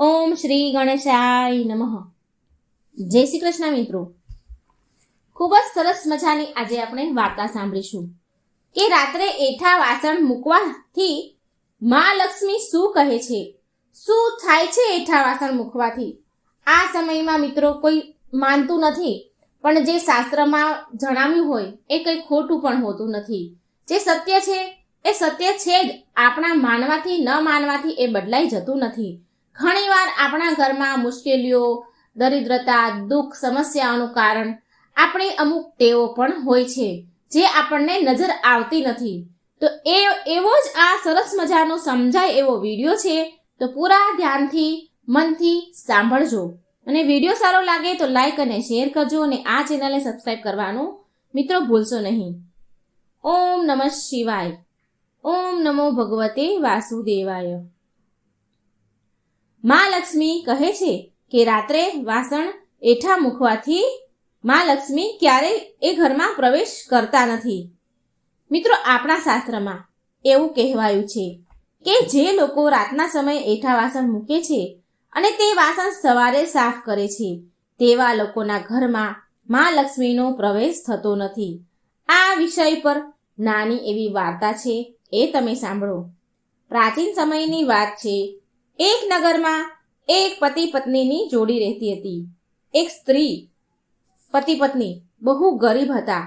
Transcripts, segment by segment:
ઓમ શ્રી ગણેશાય નમઃ. જય શ્રી કૃષ્ણ મિત્રો. ખૂબ જ સરસ મજાની આજે આપણે વાર્તા સાંભળીશું કે રાત્રે એઠા વાસણ મૂકવાથી માં લક્ષ્મી શું કહે છે, શું થાય છે એઠા વાસણ મૂકવાથી. આ સમયમાં મિત્રો કોઈ માનતું નથી, પણ જે શાસ્ત્રમાં જણાવ્યું હોય એ કંઈ ખોટું પણ હોતું નથી. જે સત્ય છે એ સત્ય છે જ. આપણા માનવાથી ન માનવાથી એ બદલાઈ જતું નથી. ઘણીવાર આપણા ઘરમાં મુશ્કેલીઓ, દરિદ્રતા, દુઃખ, સમસ્યાઓનું કારણ આપણી અમુક ટેવો પણ હોય છે જે આપણને નજર આવતી નથી. તો એવો જ આ સરસ મજાનો સમજાય એવો વિડીયો છે, તો પૂરા ધ્યાનથી મનથી સાંભળજો. અને વિડીયો સારો લાગે તો લાઈક અને શેર કરજો, અને આ ચેનલને સબસ્ક્રાઈબ કરવાનું મિત્રો ભૂલશો નહીં. ઓમ નમઃ શિવાય. ઓમ નમો ભગવતે વાસુદેવાય. માં લક્ષ્મી કહે છે કે રાત્રે વાસણ એઠા મૂકવાથી માં લક્ષ્મી ક્યારેય એ ઘરમાં પ્રવેશ કરતા નથી. મિત્રો, આપણા શાસ્ત્રમાં એવું કહેવાયું છે કે જે લોકો રાતના સમયે એઠા વાસણ મૂકે છે અને તે વાસણ સવારે સાફ કરે છે, તેવા લોકોના ઘરમાં માં લક્ષ્મીનો પ્રવેશ થતો નથી. આ વિષય પર નાની એવી વાર્તા છે, એ તમે સાંભળો. પ્રાચીન સમયની વાત છે. એક નગરમાં એક પતિ પત્નીની જોડી રહેતી હતી. એક સ્ત્રી પતિ પત્ની બહુ ગરીબ હતા.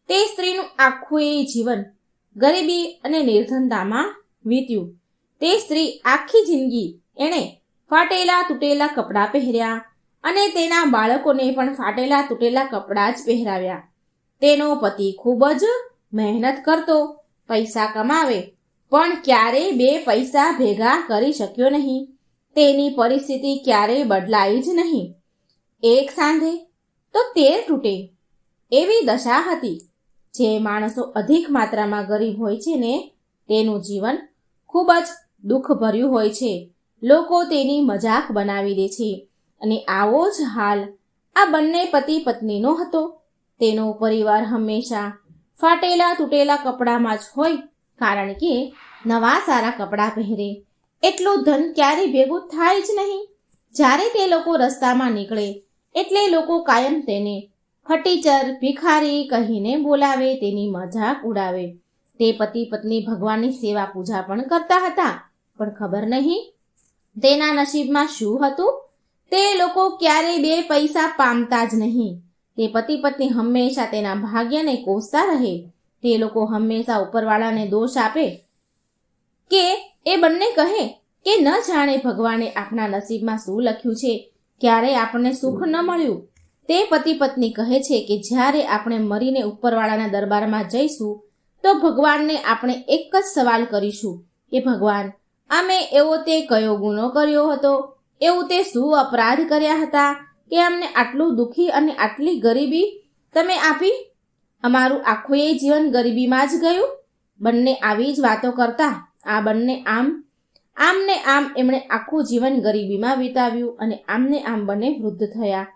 તે સ્ત્રીનું આખું જીવન ગરીબી અને નિર્ધનતામાં વીત્યું. તે સ્ત્રી આખી જિંદગી એણે ફાટેલા તૂટેલા કપડાં પહેર્યા અને તેના બાળકોને પણ ફાટેલા તૂટેલા કપડાં જ પહેરાવ્યા. તેનો પતિ ખૂબ જ મહેનત કરતો, પૈસા કમાવે, પણ ક્યારેય બે પૈસા ભેગા કરી શક્યો નહીં. તેની પરિસ્થિતિ ક્યારેય બદલાઈ જ નહીં. એક સાંધે તો 13 તૂટે એવી દશા હતી. જે માણસો અધિક માત્રામાં ગરીબ હોય છે ને, તેનું જીવન ખૂબ જ દુઃખભર્યું હોય છે. લોકો તેની મજાક બનાવી દે છે. અને આવો જ હાલ આ બંને પતિ પત્નીનો હતો. તેનો પરિવાર હંમેશા ફાટેલા તૂટેલા કપડામાં જ હોય, કારણ કે નવા સારા કપડાં પહેરે એટલું ધન ક્યારેય ભેગું થાય જ નહીં. જ્યારે તે લોકો રસ્તામાં નીકળે એટલે લોકો કાયમ તેને ખટીચર, ભિખારી કહીને બોલાવે, તેની મજાક ઉડાવે. તે પતિ પત્ની ભગવાનની સેવા પૂજા પણ કરતા હતા, પણ ખબર નહીં તેના નસીબમાં શું હતું. તે લોકો ક્યારેય બે પૈસા પામતા જ નહીં. તે પતિ પત્ની હંમેશા તેના ભાગ્યને કોસતા રહે. તે લોકો હંમેશા ઉપરવાળાને દોષ આપે કે એ બંને કહે કે ન જાણે ભગવાને આપણા નસીબમાં શું લખ્યું છે, ક્યારેય આપણને સુખ ન મળ્યું. તે પતિ પત્ની કહે છે કે જ્યારે આપણે મરીને ઉપરવાળાના દરબારમાં જઈશું તો ભગવાનને આપણે એક જ સવાલ કરીશું કે ભગવાન, અમે એવો તે કયો ગુનો કર્યો હતો, એવું તે શું અપરાધ કર્યા હતા કે અમને આટલું દુઃખી અને આટલી ગરીબી તમે આપી? અમારું આખું જીવન ગરીબીમાં જ ગયું. બંને આવી જ વાતો કરતા આ બંને આમને આમ એમણે આખું જીવન ગરીબીમાં વિતાવ્યું અને આમને આમ બંને વૃદ્ધ થયા.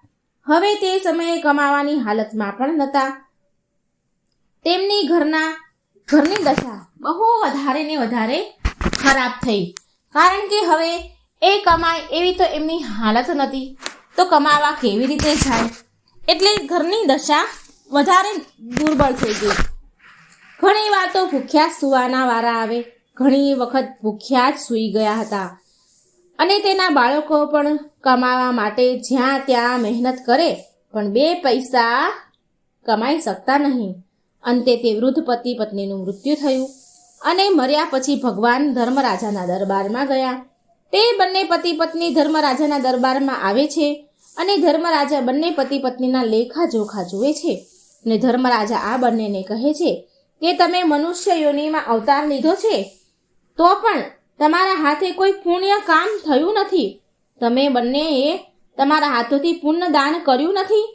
હવે તે સમયે કમાવાની હાલતમાં પણ નહોતા. તેમની ઘરની દશા બહુ વધારે ને વધારે ખરાબ થઈ, કારણ કે હવે એ કમાય એવી તો એમની હાલત નથી, તો કમાવા કેવી રીતે જાય? એટલે ઘરની દશા વધારે દુર્બળ થઈ ગઈ. ઘણી વાર તો ભૂખ્યા સુવાના વારા આવે. ઘણી વખત ભૂખ્યા જ સૂઈ ગયા હતા. અને તેના બાળકો પણ કમાવા માટે જ્યાં ત્યાં મહેનત કરે, પણ બે પૈસા કમાઈ શકતા નહીં. અંતે તે વૃદ્ધ પતિ પત્નીનું મૃત્યુ થયું અને મર્યા પછી ભગવાન ધર્મરાજાના દરબારમાં ગયા. તે બંને પતિ પત્ની ધર્મરાજાના દરબારમાં આવે છે અને ધર્મરાજા બંને પતિ પત્નીના લેખા જોખા જુએ છે. અને ધર્મરાજા આ બંનેને કહે છે કે તમે મનુષ્ય યોનિમાં અવતાર લીધો છે, તો પણ તમારા હાથે કોઈ પુણ્ય કામ થયું નથી. તમે બંનેએ તમારા હાથોથી પુણ્ય દાન કર્યું નથી,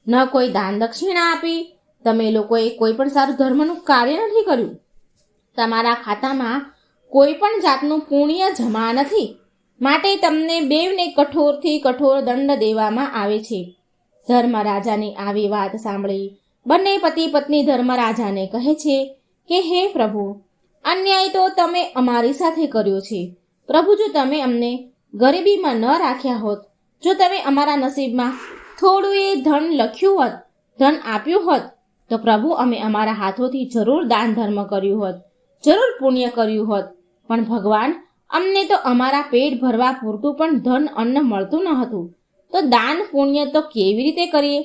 ન કોઈ દાન દક્ષિણા આપી. તમે લોકોએ કોઈ પણ સારું ધર્મનું કાર્ય નથી કર્યું. તમારા ખાતામાં કોઈ પણ જાતનું પુણ્ય જમા નથી. માટે તમને બેવને કઠોરથી કઠોર દંડ દેવામાં આવે છે. ધર્મરાજાની આવી વાત સાંભળી બંને પતિ પત્ની ધર્મરાજાને કહે છે કે હે પ્રભુ, અન્યાય તો તમે અમારી સાથે કર્યો છે. પ્રભુ, જો તમે અમને ગરીબીમાં ન રાખ્યા હોત, જો તમે અમારા નસીબમાં થોડું એ ધન લખ્યું હોત, ધન આપ્યું હોત, તો પ્રભુ અમે અમારા હાથોથી જરૂર દાન ધર્મ કર્યું હોત, જરૂર પુણ્ય કર્યું હોત. પણ ભગવાન, અમને તો અમારા પેટ ભરવા પૂરતું પણ ધન અન્ન મળતું ન હતું. તો દાન પુણ્ય તો કેવી રીતે કરીએ?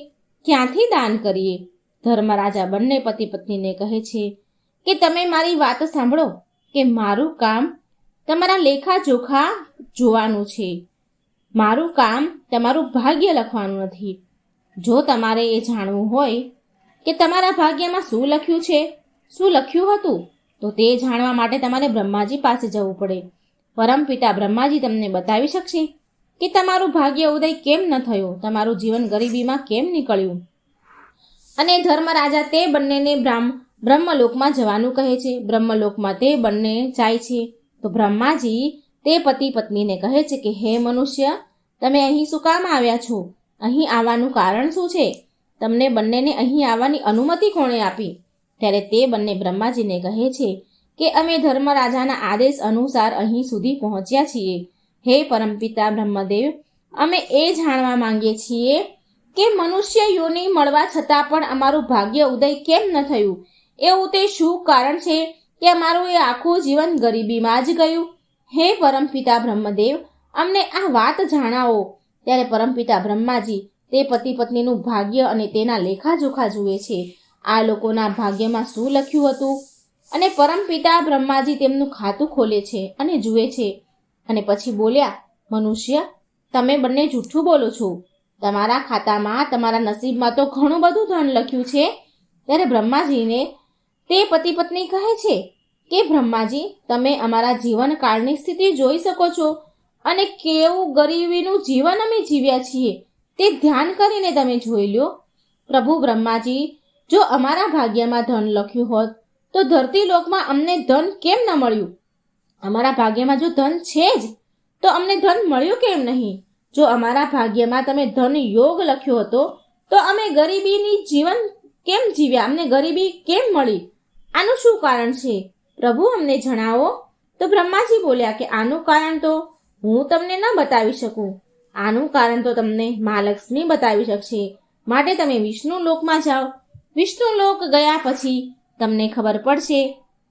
ક્યાંથી દાન કરીએ? ધર્મરાજા બંને પતિ પત્નીને કહે છે કે તમે મારી વાત સાંભળો કે મારું કામ તમારા લેખા જોખા જોવાનું છે. મારું કામ તમારું ભાગ્ય લખવાનું નથી. જો તમારે એ જાણવું હોય કે તમારા ભાગ્યમાં શું લખ્યું છે, શું લખ્યું હતું, તો તે જાણવા માટે તમારે બ્રહ્માજી પાસે જવું પડે. પરમપિતા બ્રહ્માજી તમને બતાવી શકશે કે તમારું ભાગ્ય ઉદય કેમ ન થયો, તમારું જીવન ગરીબીમાં કેમ નીકળ્યું. અને ધર્મરાજા તે બંનેને બ્રહ્મલોકમાં જવાનું કહે છે. બ્રહ્મલોકમાં તે બંને જાય છે તો બ્રહ્માજી તે પતિ પત્નીને કહે છે કે હે મનુષ્ય, તમે અહીં શું કામ આવ્યા છો? અહીં આવવાનું કારણ શું છે? તમને બંનેને અહીં આવવાની અનુમતિ કોણે આપી? ત્યારે તે બંને બ્રહ્માજીને કહે છે કે અમે ધર્મરાજાના આદેશ અનુસાર અહીં સુધી પહોંચ્યા છીએ. હે પરમપિતા બ્રહ્મદેવ, અમે એ જાણવા માંગીએ છીએ કે મનુષ્ય યોનિ મળવા છતાં પણ અમારું ભાગ્ય ઉદય કેમ ન થયું? એવું તે શું કારણ છે કે અમારું એ આખું જીવન ગરીબીમાં જ ગયું? હે પરમપિતા બ્રહ્મદેવ, અમને આ વાત જણાવો. ત્યારે પરમપિતા બ્રહ્માજી તે પતિ પત્નીનું ભાગ્ય અને તેના લેખાજોખા જુએ છે. આ લોકોના ભાગ્યમાં શું લખ્યું હતું? અને પરમપિતા બ્રહ્માજી તેમનું ખાતું ખોલે છે અને જુએ છે. અને પછી બોલ્યા, મનુષ્ય, તમે બંને જૂઠું બોલો છો. તમારા ખાતામાં, તમારા નસીબમાં તો ઘણું બધું ધન લખ્યું છે. ત્યારે બ્રહ્માજીને તે પતિ પત્ની કહે છે કે બ્રહ્માજી, તમે અમારા જીવનકાળની સ્થિતિ જોઈ શકો છો અને કેવું ગરીબીનું જીવન અમે જીવ્યા છીએ તે ધ્યાન કરીને તમે જોઈ લો. પ્રભુ બ્રહ્માજી, જો અમારા ભાગ્યમાં ધન લખ્યું હોત તો ધરતી લોકમાં અમને ધન કેમ ન મળ્યું? અમારા ભાગ્યમાં જો ધન છે જ તો અમને ધન મળ્યું કેમ નહીં? જો અમારા ભાગ્યમાં તમે ધન યોગ લખ્યો હતો તો અમે ગરીબીની જીવન કેમ જીવ્યા? અમને ગરીબી કેમ મળી? આનું શું કારણ છે? પ્રભુ, અમને જણાવો. તો બ્રહ્માજી બોલ્યા કે આનું કારણ તો હું તમને ન બતાવી શકું. આનું કારણ તો તમને મા લક્ષ્મી બતાવી શકશે. માટે તમે વિષ્ણુ લોકમાં જાઓ. વિષ્ણુ લોક ગયા પછી તમને ખબર પડશે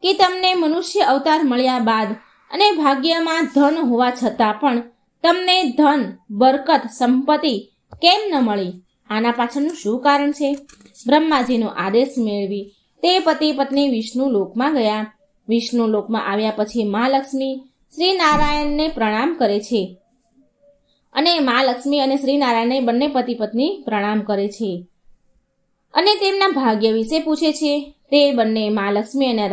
કે તમને મનુષ્ય અવતાર મળ્યા બાદ અને ભાગ્યમાં ધન હોવા છતાં પણ તમને ધન, બરકત, સંપત્તિ કેમ ન મળી? આના પાછળનું શું કારણ છે? બ્રહ્માજીનો આદેશ મેળવી તે પતિ પત્ની વિષ્ણુ લોકમાં ગયા. વિષ્ણુ લોકમાં આવ્યા પછી મા લક્ષ્મી શ્રી નારાયણને પ્રણામ કરે છે અને મા લક્ષ્મી અને શ્રી નારાયણને બંને પતિ પત્ની પ્રણામ કરે છે અને તેમના ભાગ્ય વિશે પૂછે છે. તે બંને મા લક્ષ્મી અને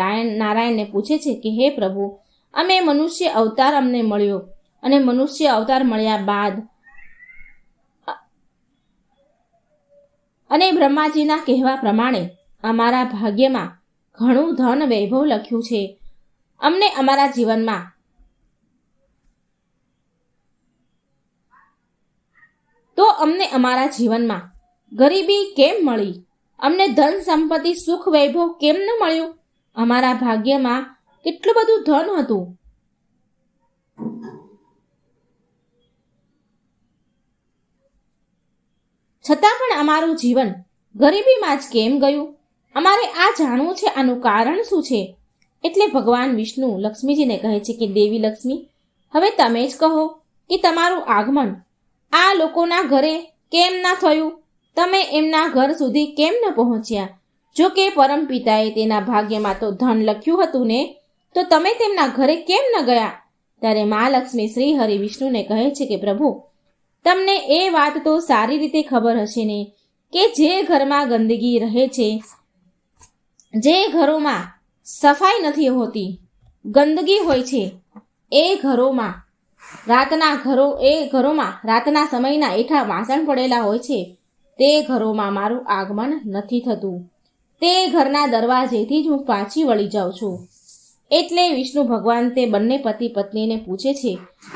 નારાયણને પૂછે છે કે હે પ્રભુ, અમે મનુષ્ય અવતાર અમને મળ્યો અને મનુષ્ય અવતાર મળ્યા બાદ અને બ્રહ્માજીના કહેવા પ્રમાણે અમારા ભાગ્યમાં ઘણું ધન વૈભવ લખ્યું છે. અમને અમારા જીવનમાં અમારા જીવનમાં ગરીબી કેમ મળી? અમને ધન સંપત્તિ, સુખ, વૈભવ કેમ ન મળ્યું? અમારા ભાગ્યમાં કેટલું બધું ધન હતું. છતાં પણ અમારું જીવન ગરીબીમાં જ કેમ ગયું? અમારે આ જાણવું છે. આનું કારણ શું છે? એટલે ભગવાન વિષ્ણુ લક્ષ્મીજીને કહે છે કે દેવી લક્ષ્મી, હવે તમે જ કહો કે તમારું આગમન આ લોકોના ઘરે કેમ ના થયું? તમે એમના ઘર સુધી કેમ ન પહોંચ્યા? જો કે પરમ પિતાએ તેના ભાગ્યમાં તો ધન લખ્યું હતું ને, તો તમે તેમના ઘરે કેમ ન ગયા? ત્યારે મા લક્ષ્મી શ્રી હરિ વિષ્ણુને કહે છે કે પ્રભુ, તમને એ વાત તો સારી રીતે ખબર હશે ને કે જે ઘરમાં ગંદકી રહે છે, જે ઘરોમાં સફાઈ નથી હોતી, ગંદકી હોય છે, એ ઘરોમાં રાતના સમયના એઠા વાસણ પડેલા હોય છે, તે ઘરોમાં મારું આગમન નથી થતું. તે ઘરના દરવાજેથી જ હું પાછી વળી જાઉં છું. એટલે વિષ્ણુ ભગવાન તે બંને પતિ પત્નીને પૂછે છે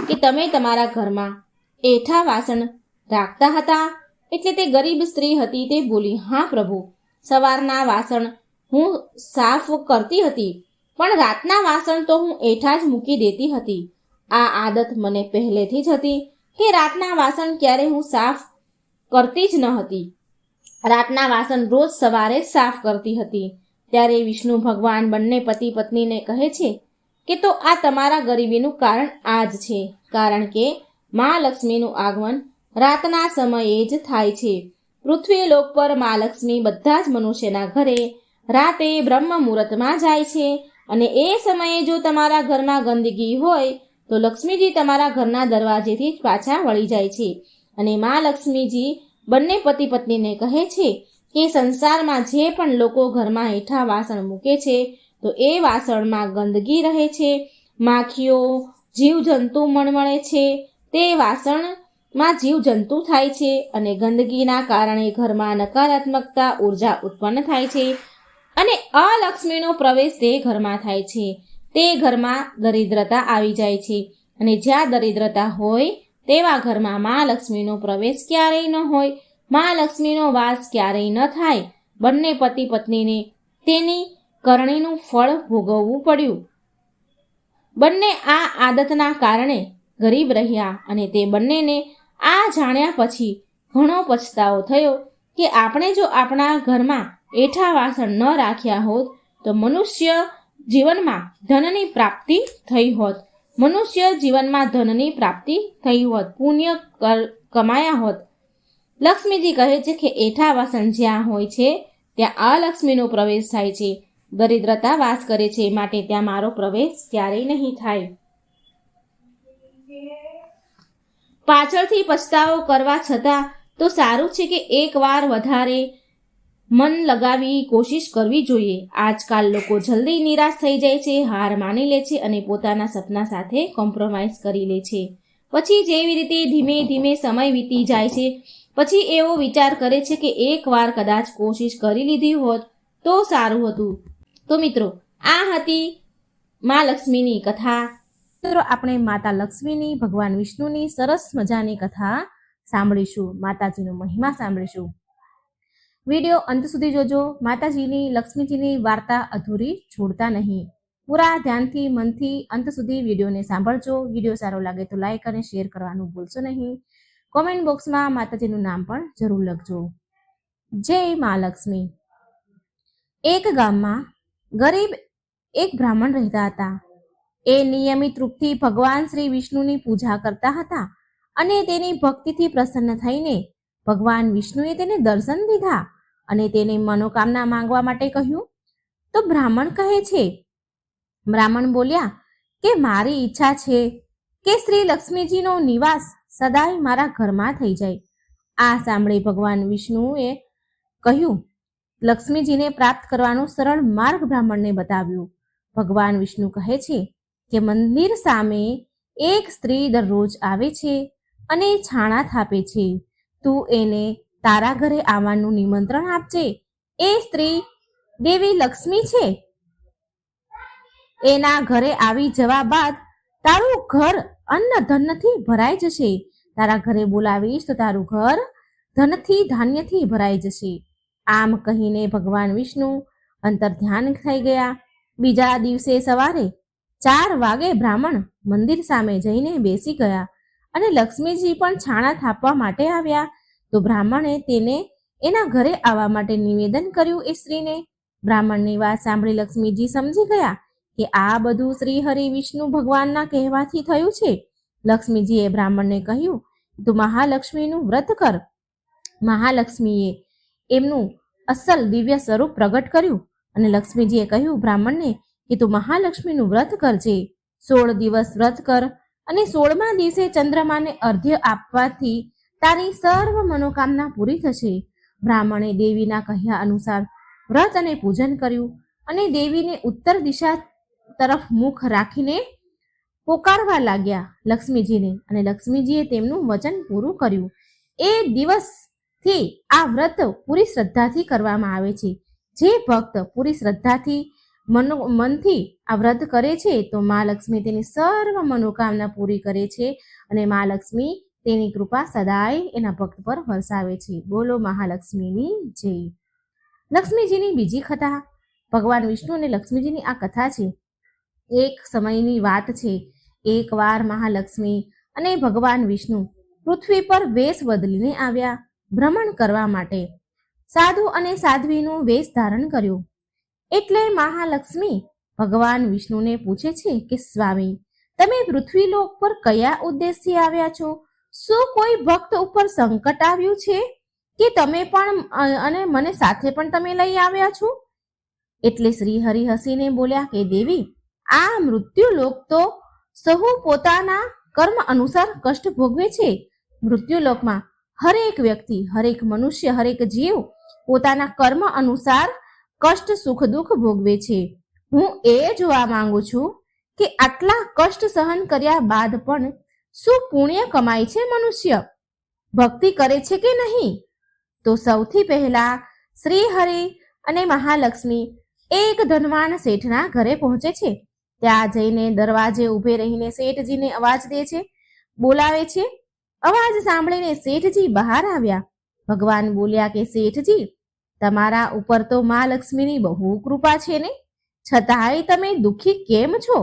કે તમે તમારા ઘરમાં એઠા વાસણ રાખતા હતા? એટલે તે ગરીબ સ્ત્રી હતી તે બોલી, હા પ્રભુ, સવારના વાસણ હું સાફ કરતી હતી, પણ રાતના વાસણ તો હું એઠા જ મૂકી દેતી હતી. આ આદત મને પહેલેથી જ હતી કે રાતના વાસણ ક્યારે હું સાફ કરતી જ ન હતી. રાતના વાસણ રોજ સવારે જ સાફ કરતી હતી. ત્યારે વિષ્ણુ ભગવાન બંને પતિ પત્નીને કહે છે કે તો આ તમારા ગરીબીનું કારણ આ જ છે, કારણ કે મા લક્ષ્મીનું આગમન રાતના સમયે જ થાય છે. પૃથ્વી લોક પર મા લક્ષ્મી બધા જ મનુષ્યના ઘરે રાતે બ્રહ્મ મુહૂર્તમાં જાય છે, અને એ સમયે જો તમારા ઘરમાં ગંદકી હોય તો લક્ષ્મીજી તમારા ઘરના દરવાજેથી જ પાછા વળી જાય છે. અને મા લક્ષ્મીજી બંને પતિ પત્નીને કહે છે કે સંસારમાં જે પણ લોકો ઘરમાં હેઠા વાસણ મૂકે છે તો એ વાસણમાં ગંદકી રહે છે, માખીઓ, જીવજંતુ મણમણે છે, તે વાસણમાં જીવજંતુ થાય છે, અને ગંદકીના કારણે ઘરમાં નકારાત્મકતા ઉર્જા ઉત્પન્ન થાય છે, અને અલક્ષ્મીનો પ્રવેશ તે ઘરમાં થાય છે. તે ઘરમાં દરિદ્રતા આવી જાય છે, અને જ્યાં દરિદ્રતા હોય તેવા ઘરમાં મા લક્ષ્મીનો પ્રવેશ ક્યારેય ન હોય, મા લક્ષ્મીનો વાસ ક્યારેય ન થાય. બંને પતિ પત્નીને તેની કરણીનું ફળ ભોગવવું પડ્યું. બંને આ આદતના કારણે ગરીબ રહ્યા, અને તે બંનેને આ જાણ્યા પછી ઘણો પછતાવો થયો કે આપણે જો આપણા ઘરમાં એઠા વાસણ ન રાખ્યા હોત તો મનુષ્ય જીવનમાં ધનની પ્રાપ્તિ થઈ હોત. મનુષ્ય જીવનમાં ધનની પ્રાપ્તિ થઈ હોત, પુણ્ય કમાયા હોત. લક્ષ્મીજી કહે છે કે એઠા વાસણ જ્યાં હોય છે ત્યાં અલક્ષ્મીનો પ્રવેશ થાય છે, દરિદ્રતા વાસ કરે છે, માટે ત્યાં મારો પ્રવેશ ક્યારેય નહીં થાય. પાછળથી પછતાવો કરવા છતાં તો સારું છે કે એકવાર વધારે મન લગાવી કોશિશ કરવી જોઈએ. આજકાલ લોકો જલ્દી નિરાશ થઈ જાય છે, હાર માની લે છે, અને પોતાના સપના સાથે કોમ્પ્રોમાઇઝ કરી લે છે. પછી જેવી રીતે ધીમે ધીમે સમય વીતી જાય છે, પછી એવો વિચાર કરે છે કે એકવાર કદાચ કોશિશ કરી લીધી હોત તો સારું હતું. તો મિત્રો, આ હતી મા લક્ષ્મીની કથા. મિત્રો, આપણે માતા લક્ષ્મીની, ભગવાન વિષ્ણુની સરસ મજાની કથા સાંભળીશું, માતાજીનો મહિમા સાંભળીશું. વિડીયો અંત સુધી જોજો. માતાજીની, લક્ષ્મીજીની વાર્તા અધૂરી છોડતા નહીં. પૂરા ધ્યાનથી, મનથી અંત સુધી વિડીયોને સાંભળજો. વિડીયો સારો લાગે તો લાઈક અને શેર કરવાનું ભૂલશો નહીં. કોમેન્ટ બોક્સમાં માતાજીનું નામ પણ જરૂર લખજો. જય મા લક્ષ્મી. એક ગામમાં ગરીબ એક બ્રાહ્મણ રહેતા હતા. એ નિયમિત રૂપથી ભગવાન શ્રી વિષ્ણુની પૂજા કરતા હતા, અને તેની ભક્તિથી પ્રસન્ન થઈને ભગવાન વિષ્ણુએ તેને દર્શન દીધા અને તેને મનોકામના માંગવા માટે કહ્યું. તો બ્રાહ્મણ કહે છે, બ્રાહ્મણ બોલ્યા કે મારી ઈચ્છા છે કે શ્રી લક્ષ્મીજીનો નિવાસ સદાય મારા ઘરમાં થઈ જાય. આ સાંભળી ભગવાન વિષ્ણુએ કહ્યું, લક્ષ્મીજીને પ્રાપ્ત કરવાનો સરળ માર્ગ બ્રાહ્મણને બતાવ્યો. ભગવાન વિષ્ણુ કહે છે કે મંદિર સામે એક સ્ત્રી દરરોજ આવે છે અને છાણા થાપે છે. તું એને તારા ઘરે આવવાનું નિમંત્રણ આપજે. એ સ્ત્રી દેવી લક્ષ્મી છે. એના ઘરે આવી જવા બાદ તારું ઘર અન્ન ધનથી ભરાઈ જશે. તારા ઘરે બોલાવીશ તો તારું ઘર ધનથી ધાન્યથી ભરાઈ જશે. આમ કહીને ભગવાન વિષ્ણુ અંતર ધ્યાન થઈ ગયા. બીજા દિવસે સવારે 4 વાગે બ્રાહ્મણ મંદિર સામે જઈને બેસી ગયા, અને લક્ષ્મીજી પણ છાણા થાપવા માટે આવ્યા. તો બ્રાહ્મણે તેને એના ઘરે આવવા માટે નિવેદન કર્યું. એ સ્ત્રીને બ્રાહ્મણની વાત સાંભળી લક્ષ્મીજી સમજી ગયા કે આ બધું શ્રી હરિ વિષ્ણુ ભગવાનના કહેવાથી થયું છે. લક્ષ્મીજીએ બ્રાહ્મણને કહ્યું, તું મહાલક્ષ્મીનું વ્રત કર. મહાલક્ષ્મીએ એમનું અસલ દિવ્ય સ્વરૂપ પ્રગટ કર્યું, અને લક્ષ્મીજીએ કહ્યું બ્રાહ્મણને કે તું મહાલક્ષ્મીનું વ્રત કરજે. 16 દિવસ વ્રત કર, અને 16મા દિવસે ચંદ્રમાને અર્ઘ્ય આપવાથી તારી સર્વ મનોકામના પૂરી થશે. બ્રાહ્મણે દેવીના કહ્યા અનુસાર વ્રત અને પૂજન કર્યું, અને દેવીને ઉત્તર દિશા તરફ મુખ રાખીને પોકારવા લાગ્યા લક્ષ્મીજીને, અને લક્ષ્મીજીએ તેમનું વચન પૂરું કર્યું. એ દિવસથી આ વ્રત પૂરી શ્રદ્ધાથી કરવામાં આવે છે. જે ભક્ત પૂરી શ્રદ્ધાથી મનથી આ વ્રત કરે છે તો મા લક્ષ્મી તેની સર્વ મનોકામના પૂરી કરે છે, અને મા લક્ષ્મી તેની કૃપા સદાય એના ભક્ત પર વરસાવે છે. બોલો મહાલક્ષ્મીની જય. લક્ષ્મીજીની બીજી કથા. ભગવાન વિષ્ણુ અને લક્ષ્મીજીની આ કથા છે. એક સમયની વાત છે. એકવાર મહાલક્ષ્મી અને ભગવાન વિષ્ણુ પૃથ્વી પર વેશ બદલીને આવ્યા ભ્રમણ કરવા માટે. સાધુ અને સાધ્વીનું વેશ ધારણ કર્યું. એટલે મહાલક્ષ્મી ભગવાન વિષ્ણુને પૂછે છે કે સ્વામી, તમે પૃથ્વીલોક પર કયા ઉદ્દેશથી આવ્યા છો? શું કોઈ ભક્ત ઉપર સંકટ આવ્યું છે કે તમે પણ અને મને સાથે પણ તમે લઈ આવ્યા છો? એટલે શ્રી હરિ હસીને બોલ્યા કે દેવી, આ મૃત્યુલોક તો સહુ પોતાના કર્મ અનુસાર કષ્ટ ભોગવે છે. મૃત્યુલોકમાં હરેક વ્યક્તિ, હરેક મનુષ્ય, હરેક જીવ પોતાના કર્મ અનુસાર કષ્ટ, સુખ, દુઃખ ભોગવે છે. હું એ જોવા માંગુ છું કે આટલા કષ્ટ સહન કર્યા બાદ પણ શું પુણ્ય કમાય છે મનુષ્ય? ભક્તિ કરે છે કે નહીં? તો સૌથી પહેલા શ્રી હરિ અને મહાલક્ષ્મી એક ધનવાન શેઠના ઘરે પહોંચે છે. ત્યાં જઈને દરવાજે ઊભે રહીને શેઠજીને અવાજ દે છે, બોલાવે છે. અવાજ સાંભળીને શેઠજી બહાર આવ્યા. ભગવાન બોલ્યા કે શેઠજી, તમારા ઉપર તો મા લક્ષ્મીની બહુ કૃપા છે ને, છતાંય તમે દુઃખી કેમ છો?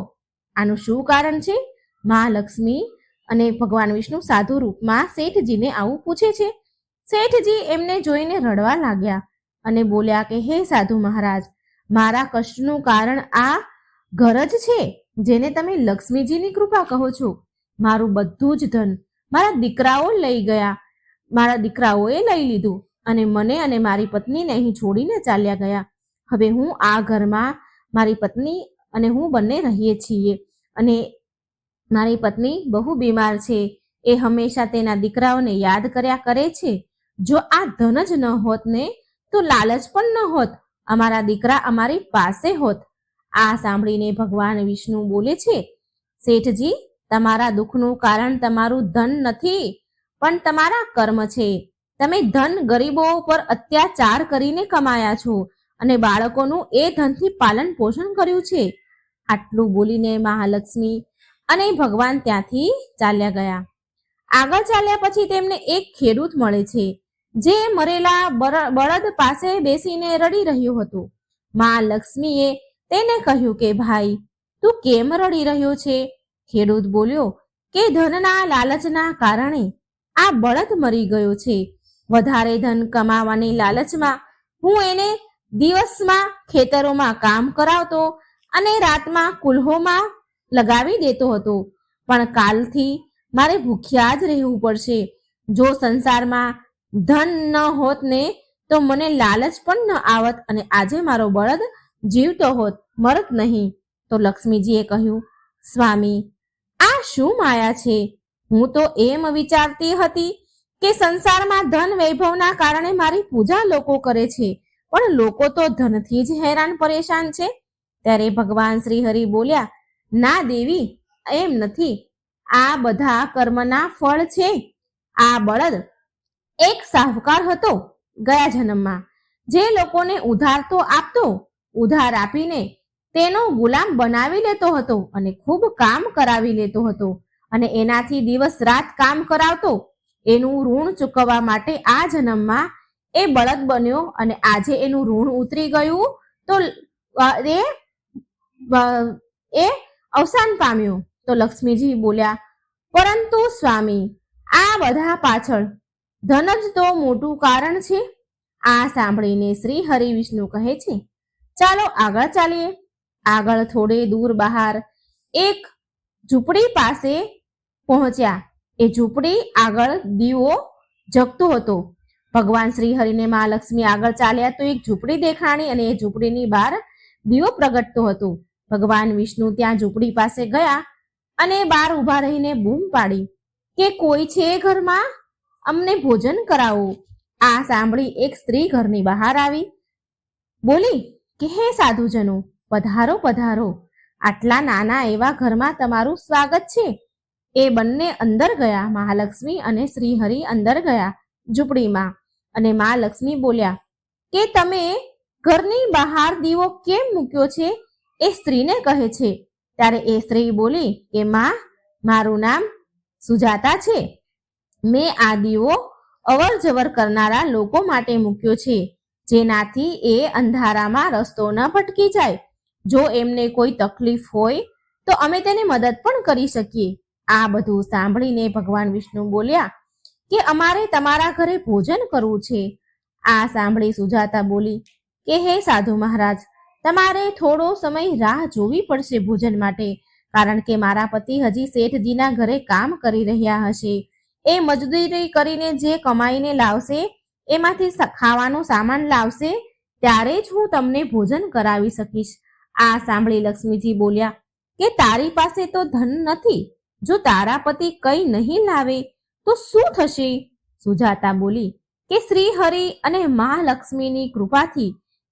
આનું શું કારણ છે? મહાલક્ષ્મી અને ભગવાન વિષ્ણુ સાધુ રૂપમાં શેઠજીને આવું પૂછે છે. શેઠજી એમને જોઈને રડવા લાગ્યા અને બોલ્યા કે હે સાધુ મહારાજ, મારા કષ્ટનું કારણ આ ઘર જ છે જેને તમે લક્ષ્મીજીની કૃપા કહો છો. મારું બધું જ ધન મારા દીકરાઓ લઈ ગયા, મારા દીકરાઓએ લઈ લીધું અને મને અને મારી પત્નીને અહીં છોડીને ચાલ્યા ગયા. હવે હું આ ઘરમાં મારી પત્ની અને હું બંને રહીએ છીએ અને મારી પત્ની બહુ બીમાર છે. એ હંમેશા તેના દીકરાઓને યાદ કર્યા કરે છે. જો આ ધન જ ન હોત ને તો લાલચ પણ ન હોત, અમારા દીકરા અમારી પાસે હોત. આ સાંભળીને ભગવાન વિષ્ણુ બોલે છે, શેઠજી, તમારા દુઃખનું કારણ તમારું ધન નથી પણ તમારા કર્મ છે. તમે ધન ગરીબો પર અત્યાચાર કરીને કમાયા છો અને બાળકોનું એ ધનથી પાલન પોષણ કર્યું છે. આટલું બોલીને મહાલક્ષ્મી અને ભગવાન ત્યાંથી ચાલ્યા ગયા. આગળ ચાલ્યા પછી તેમને એક ખેડૂત મળે છે જે મરેલા બળદ પાસે બેસીને રડી રહ્યો હતો. મહાલક્ષ્મીએ તેને કહ્યું કે ભાઈ, તું કેમ રડી રહ્યો છે? ખેડૂત બોલ્યો કે ધનના લાલચના કારણે આ બળદ મરી ગયો છે. વધારે ધન કમાવાની લાલચમાં હું એને દિવસમાં ખેતરોમાં કામ કરાવતો અને રાતમાં કુલ્હોમાં લગાવી દેતો હતો, પણ કાલથી મારે ભૂખ્યા જ રહેવું પડશે. જો સંસારમાં ધન ન હોત ને તો મને લાલચ પણ ન આવત અને આજે મારો બળદ જીવતો હોત, મરત નહીં. તો લક્ષ્મીજીએ કહ્યું, સ્વામી, આ શું માયા છે? હું તો એમ વિચારતી હતી કે સંસારમાં ધન વૈભવના કારણે મારી પૂજા લોકો કરે છે, પણ લોકો તો ધનથી જ હેરાન પરેશાન છે. ત્યારે ભગવાન શ્રી હરિ બોલ્યા, ના દેવી, એમ નથી. આ બધા કર્મના ફળ છે. આ બળદ એક શાહુકાર હતો ગયા જન્મમાં, જે લોકોને ઉધાર તો આપતો, ઉધાર આપીને તેનો ગુલામ બનાવી લેતો હતો અને ખૂબ કામ કરાવી લેતો હતો અને એનાથી દિવસ રાત કામ કરાવતો. એનું ઋણ ચૂકવવા માટે આ જન્મમાં એ બળદ બન્યો અને આજે એનું ઋણ ઉતરી ગયું તો એ અવસાન પામ્યું. તો લક્ષ્મીજી બોલ્યા, પરંતુ સ્વામી, આ બધા પાછળ ધન જ તો મોટું કારણ છે. આ સાંભળીને શ્રી હરિ વિષ્ણુ કહે છે, ચાલો આગળ ચાલીએ. આગળ થોડે દૂર બહાર એક ઝૂંપડી પાસે પહોંચ્યા. એ ઝૂંપડી આગળ દીવો જગતો હતો. ભગવાન શ્રી હરિને મહાલક્ષ્મી આગળ ચાલ્યા તો એક ઝૂંપડી દેખાણી અને એ ઝૂંપડીની બહાર દીવો પ્રગટતો હતો. ભગવાન વિષ્ણુ ત્યાં ઝૂંપડી પાસે ગયા અને બહાર ઊભા રહીને બૂમ પાડી કે કોઈ છે ઘરમાં? અમને ભોજન કરાવો. આ સાંભળી એક સ્ત્રી ઘરની બહાર આવી બોલી કે હે સાધુજનો, પધારો પધારો, આટલા નાના એવા ઘરમાં તમારું સ્વાગત છે. એ બંને અંદર ગયા. મહાલક્ષ્મી અને શ્રી હરિ અંદર ગયા ઝૂંપડીમાં અને મહાલક્ષ્મી બોલ્યા કે તમે ઘરની બહાર દીવો કેમ મૂક્યો છે? એ સ્ત્રીને કહે છે. ત્યારે એ સ્ત્રી બોલી કે માં, મારું નામ સુજાતા છે. મેં આ દીવો અવર જવર કરનારા લોકો માટે મૂક્યો છે, જેનાથી એ અંધારામાં રસ્તો ન ભટકી જાય. જો એમને કોઈ તકલીફ હોય તો અમે તેને મદદ પણ કરી શકીએ. આ બધું સાંભળીને ભગવાન વિષ્ણુ બોલ્યા કે અમારે તમારા ઘરે ભોજન કરવું છે. આ સાંભળી સુજાતા બોલી કે હે સાધુ મહારાજ, તમારે થોડો સમય રાહ જોવી પડશે ભોજન માટે, કારણ કે મારા પતિ હજી શેઠજીના ઘરે કામ કરી રહ્યા હશે. એ મજદૂરી કરીને જે કમાઈને લાવશે એમાંથી ખાવાનો સામાન લાવશે, ત્યારે જ હું તમને ભોજન કરાવી શકીશ. આ સાંભળી લક્ષ્મીજી બોલ્યા કે તારી પાસે તો ધન નથી, જો તારા પતિ કંઈ નહીં લાવે તો શું થશે? સુજાતા બોલી કે શ્રી હરિ અને મહાલક્ષ્મીની કૃપાથી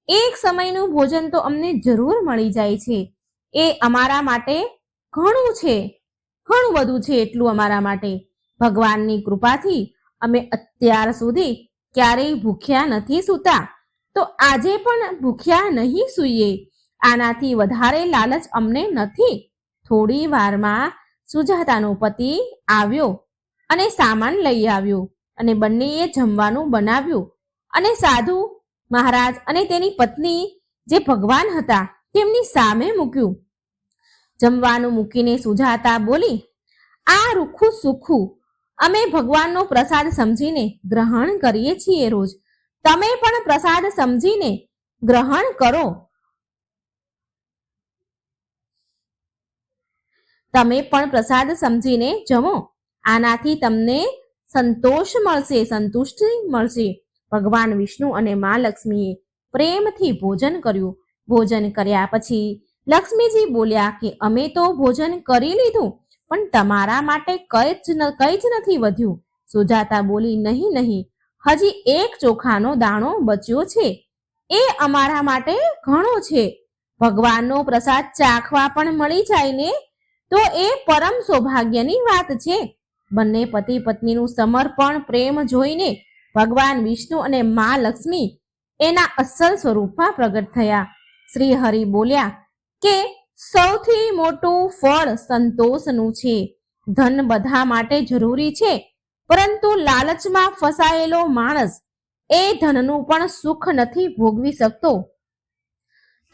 એક સમયનું ભોજન તો અમને જરૂર મળી જાય છે. એ અમારા માટે ઘણું છે, ઘણું બધું છે. એટલું અમારા માટે ભગવાનની કૃપાથી અમે અત્યાર સુધી ક્યારેય ભૂખ્યા નથી સૂતા, તો આજે પણ ભૂખ્યા નહીં સૂઈએ. આનાથી વધારે લાલચ અમને નથી. થોડી વારમાં સુજાતાનો પતિ આવ્યો અને સામાન લઈ આવ્યો અને બંનેએ જમવાનું બનાવ્યું અને સાધુ મહારાજ અને તેની પત્ની જે ભગવાન હતા તેમની સામે મૂક્યું. જમવાનું મૂકીને સુજાતા બોલી, આ રૂખું સુખું અમે ભગવાનનો પ્રસાદ સમજીને ગ્રહણ કરીએ છીએ રોજ. તમે પણ પ્રસાદ સમજીને ગ્રહણ કરો. તમે પણ પ્રસાદ સમજીને જમો. આનાથી તમને સંતોષ મળશે, સંતુષ્ટિ મળશે. ભગવાન વિષ્ણુ અને મા લક્ષ્મીએ પ્રેમથી ભોજન કર્યું. ભોજન કર્યા પછી લક્ષ્મીજી બોલ્યા કે અમે તો ભોજન કરી લીધું, પણ તમારા માટે કંઈ જ નથી વધ્યું. સુજાતા બોલી, નહીં નહીં, હજી એક ચોખાનો દાણો બચ્યો છે, એ અમારા માટે ઘણો છે. ભગવાનનો પ્રસાદ ચાખવા પણ મળી જાય ને તો એ પરમ સૌભાગ્યની વાત છે. બંને પતિ પત્નીનું સમર્પણ પ્રેમ જોઈને ભગવાન વિષ્ણુ અને મા લક્ષ્મી એના અસલ સ્વરૂપમાં પ્રગટ થયા. શ્રી હરિ બોલ્યા કે સૌથી મોટું ફળ સંતોષનું છે. ધન બધા માટે જરૂરી છે, પરંતુ લાલચમાં ફસાયેલો માણસ એ ધનનું પણ સુખ નથી ભોગવી શકતો.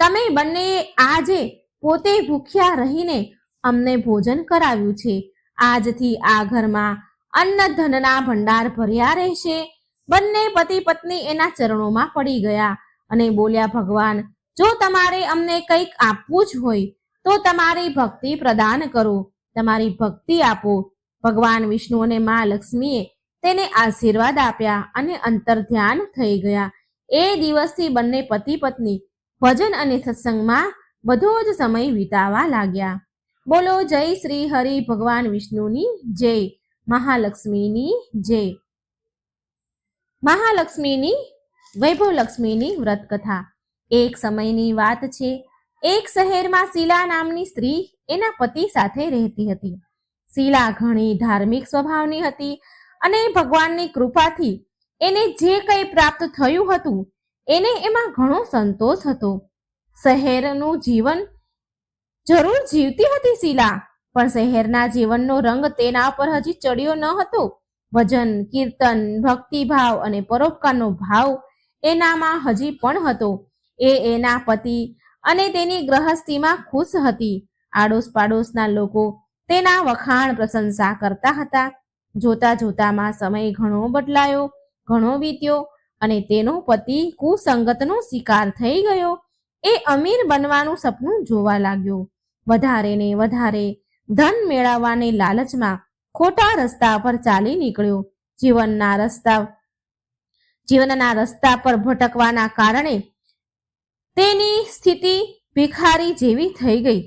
તમે બંને આજે પોતે ભૂખ્યા રહીને અમને ભોજન કરાવ્યું છે. આજથી આ ઘરમાં અન્ન ધનના ભંડાર ભર્યા રહેશે. બંને પતિ પત્ની એના ચરણોમાં પડી ગયા અને બોલ્યા, ભગવાન, જો તમારે અમને કંઈક આપવું જ હોય તો તમારી ભક્તિ પ્રદાન કરો, તમારી ભક્તિ આપો. ભગવાન વિષ્ણુ અને મા લક્ષ્મીએ તેને આશીર્વાદ આપ્યા અને અંતર ધ્યાન થઈ ગયા. એ દિવસથી બંને પતિ પત્ની ભજન અને સત્સંગમાં બધો જ સમય વિતાવા લાગ્યા. બોલો જય શ્રી હરિ ભગવાન વિષ્ણુની જય, મહાલક્ષ્મીની જય. મહાલક્ષ્મીની વૈભવલક્ષ્મીની વ્રત કથા. એક સમયની વાત છે. એક શહેરમાં શીલા નામની સ્ત્રી એના પતિ સાથે રહેતી હતી. શીલા ઘણી ધાર્મિક સ્વભાવની હતી અને ભગવાનની કૃપાથી એને જે કંઈ પ્રાપ્ત થયું હતું એને એમાં ઘણો સંતોષ હતો. શહેરનું જીવન જરૂર જીવતી હતી શીલા, પણ શહેરના જીવનનો રંગ તેના પર હજી ચડ્યો ન હતો. ભજન, કીર્તન, ભક્તિભાવ અને પરોપકારનો ભાવ એનામાં હજી પણ હતો. એ એના પતિ અને તેની ગૃહસ્થીમાં ખુશ હતી. આડોશ પાડોશના લોકો તેના વખાણ પ્રશંસા કરતા હતા. જોતા જોતામાં સમય ઘણો બદલાયો, ઘણો વીત્યો અને તેનો પતિ કુસંગતનો શિકાર થઈ ગયો. એ અમીર બનવાનું સપનું જોવા લાગ્યો. વધારે ને વધારે ધન મેળવવાને લાલચમાં ખોટા રસ્તા પર ચાલી નીકળ્યો. જીવનના રસ્તા પર ભટકવાના કારણે તેની સ્થિતિ ભિખારી જેવી થઈ ગઈ.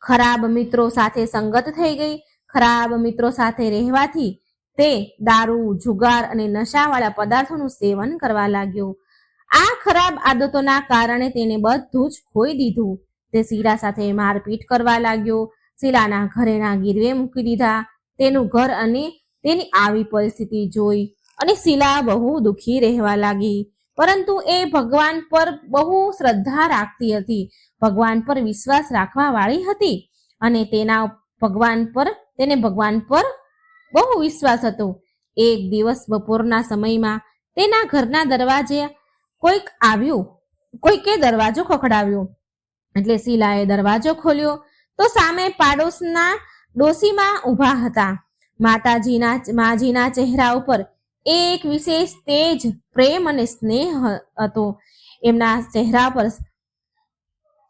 ખરાબ મિત્રો સાથે સંગત થઈ ગઈ. ખરાબ મિત્રો સાથે રહેવાથી તે દારૂ, જુગાર અને નશાવાળા પદાર્થોનું સેવન કરવા લાગ્યો. આ ખરાબ આદતોના કારણે તેને બધું જ ખોઈ દીધું. તે શીલા સાથે મારપીટ કરવા લાગ્યો. શીલાના ઘરેણા ગીરવે મૂકી દીધા. તેનું ઘર અને તેની આવી પરિસ્થિતિ જોઈ અને શીલા બહુ દુઃખી રહેવા લાગી. પરંતુ એ ભગવાન પર બહુ શ્રદ્ધા રાખતી હતી, ભગવાન પર વિશ્વાસ રાખવા વાળી હતી અને તેને ભગવાન પર બહુ વિશ્વાસ હતો. એક દિવસ બપોરના સમયમાં તેના ઘરના દરવાજે કોઈકે દરવાજો ખખડાવ્યો. એટલે શીલાએ દરવાજો ખોલ્યો તો સામે પાડોશના ડોશીમાં ઊભા હતા. માજીના ચહેરા ઉપર એક વિશેષ તેજ, પ્રેમ અને સ્નેહ હતો. એમના ચહેરા પર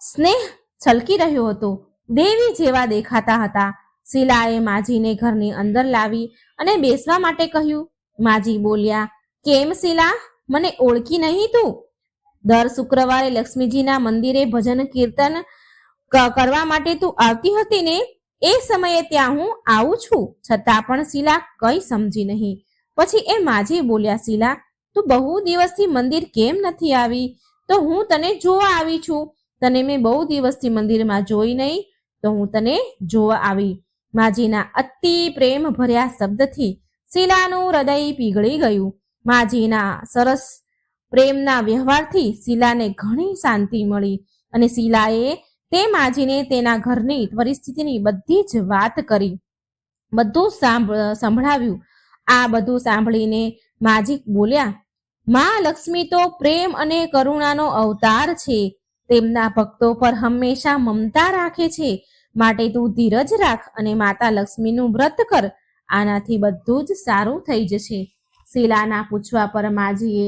સ્નેહ છલકી રહ્યો હતો. દેવી જેવા દેખાતા હતા. શીલાએ માજીને ઘરની અંદર લાવી અને બેસવા માટે કહ્યું. માજી બોલ્યા, કેમ શીલા, મને ઓળખી નહીં તું? દર શુક્રવારે લક્ષ્મીજીના મંદિરે ભજન કીર્તન કરવા માટે તું આવતી હતી ને? એ સમયે ત્યાં હું આવું છું, છતાં પણ શીલા કઈ સમજી નહીં. પછી એ માજી બોલ્યા, શીલા, તું બહુ દિવસથી મંદિર કેમ નથી આવી? તો હું તને જોવા આવી છું. તને મેં બહુ દિવસથી મંદિરમાં જોઈ નહીં, તો હું તને જોવા આવી. માજીના અતિ પ્રેમ ભર્યા શબ્દથી શીલાનું હૃદય પીગળી ગયું. માજીના સરસ પ્રેમના વ્યવહારથી શીલાને ઘણી શાંતિ મળી અને શીલાએ તે માજીને તેના ઘરની પરિસ્થિતિની બધી જ વાત કરી, બધું સંભળાવ્યું. આ બધું સાંભળીને માજી બોલ્યા, મા લક્ષ્મી તો પ્રેમ અને કરુણાનો અવતાર છે. તેમના ભક્તો પર હંમેશા મમતા રાખે છે. માટે તું ધીરજ રાખ અને માતા લક્ષ્મીનું વ્રત કર. આનાથી બધું જ સારું થઈ જશે. શીલાના પૂછવા પર માજીએ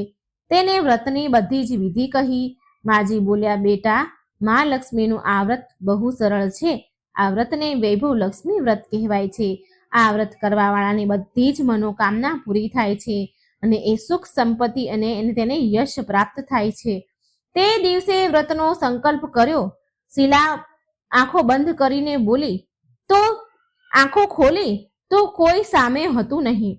તેને વ્રતની બધી જ વિધિ કહી. માજી બોલ્યા, બેટા, મા લક્ષ્મીનું આ વ્રત બહુ સરળ છે. આ વ્રતને વૈભવ લક્ષ્મી વ્રત કહેવાય છે. આ વ્રત કરવાવાળાની બધી જ મનોકામના પૂરી થાય છે અને એ સુખ સંપત્તિ અને તેને યશ પ્રાપ્ત થાય છે. તે દિવસે વ્રતનો સંકલ્પ કર્યો. શીલા આંખો બંધ કરીને બોલી તો આંખો ખોલી તો કોઈ સામે હતું નહીં.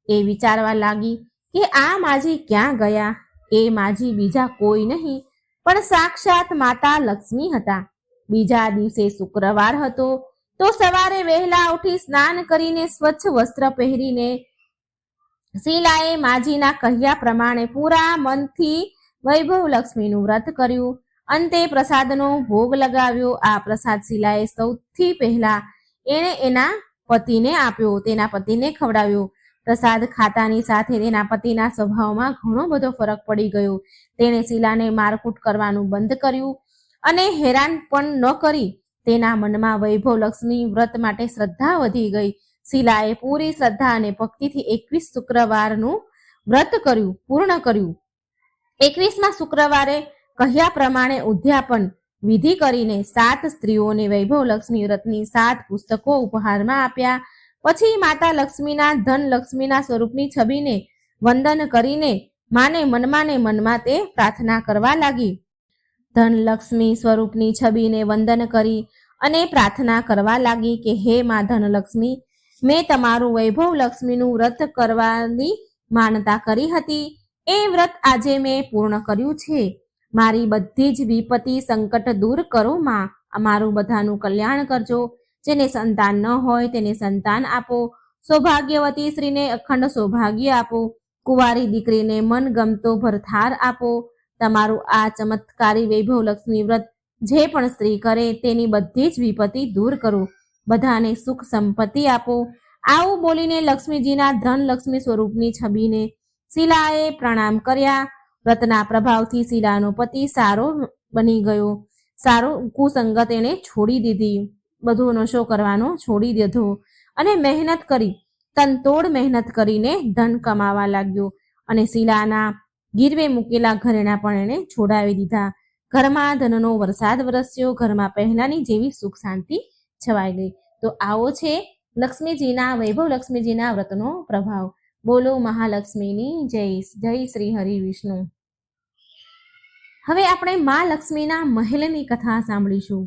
એ વિચારવા લાગી કે આ માજી ક્યાં ગયા? એ માજી બીજા કોઈ નહીં પણ સાક્ષાત માતા લક્ષ્મી હતા. બીજા દિવસે શુક્રવાર હતો તો સવારે વહેલા ઉઠી સ્નાન કરીને સ્વચ્છ વસ્ત્ર પહેરીને શીલાએ માજીના કહ્યા પ્રમાણે પૂરા મનથી વૈભવ લક્ષ્મીનું વ્રત કર્યું. અંતે પ્રસાદનો ભોગ લગાવ્યો. આ પ્રસાદ શીલાએ સૌથી પહેલા એણે એના પતિને આપ્યો, તેના પતિને ખવડાવ્યો. પ્રસાદ ખાતાની સાથે તેના પતિના સ્વભાવમાં ઘણો બધો ફરક પડી ગયો. તેણે શીલાને મારકૂટ કરવાનું બંધ કર્યું અને હેરાન પણ ન કરી. તેના મનમાં વૈભવ લક્ષ્મી વ્રત માટે શ્રદ્ધા વધી ગઈ. શીલાએ પૂરી શ્રદ્ધા અને ભક્તિથી 21 શુક્રવારનું વ્રત પૂર્ણ કર્યું. 21મા શુક્રવારે કહ્યા પ્રમાણે ઉદ્યાપન વિધિ કરીને 7 સ્ત્રીઓને વૈભવ લક્ષ્મી વ્રતની 7 પુસ્તકો ઉપહારમાં આપ્યા. પછી માતા લક્ષ્મીના ધન લક્ષ્મીના સ્વરૂપની છબીને વંદન કરીને માને મનમાં તે પ્રાર્થના કરવા લાગી. ધન લક્ષ્મી સ્વરૂપની છબીને વંદન કરી અને પ્રાર્થના કરવા લાગી કે હે મા ધનલક્ષ્મી, મેં તમારું વૈભવ લક્ષ્મીનું વ્રત કરવાની માનતા કરી હતી. એ વ્રત આજે મેં પૂર્ણ કર્યું છે. મારી બધી જ વિપત્તિ સંકટ દૂર કરો માં. અમારું બધાનું કલ્યાણ કરજો. જેને સંતાન ન હોય તેને સંતાન આપો. સૌભાગ્યવતી સ્ત્રીને અખંડ સૌભાગ્ય આપો. કુંવારી દીકરીને મન ગમતો ભરથાર આપો. તમારું આ ચમત્કારી વૈભવ લક્ષ્મી વ્રત જે પણ સ્ત્રી કરે તેની બધી જ વિપત્તિ દૂર કરો. બધાને સુખ સંપત્તિ આપો. આવું બોલીને લક્ષ્મીજીના ધન લક્ષ્મી સ્વરૂપની છબીને શીલાએ પ્રણામ કર્યા. વ્રતના પ્રભાવથી શીલાનો પતિ સારો બની ગયો. સારો કુસંગત એને છોડી દીધી. બધો નશો કરવાનો છોડી દીધો અને મહેનત કરી, તનતોડ મહેનત કરીને ધન કમાવા લાગ્યો અને શીલાના ગીરવે મૂકેલા ઘરેણા પણ એણે છોડાવી દીધા. ઘરમાં ધનનો વરસાદ વરસ્યો. ઘરમાં પહેલાની જેવી સુખ શાંતિ છવાઈ ગઈ. તો આવો છે લક્ષ્મીજીના વૈભવ લક્ષ્મીજીના વ્રતનો પ્રભાવ. બોલો મહાલક્ષ્મીની જય. જય શ્રી હરિ વિષ્ણુ. હવે આપણે મા લક્ષ્મીના મહેલની કથા સાંભળીશું.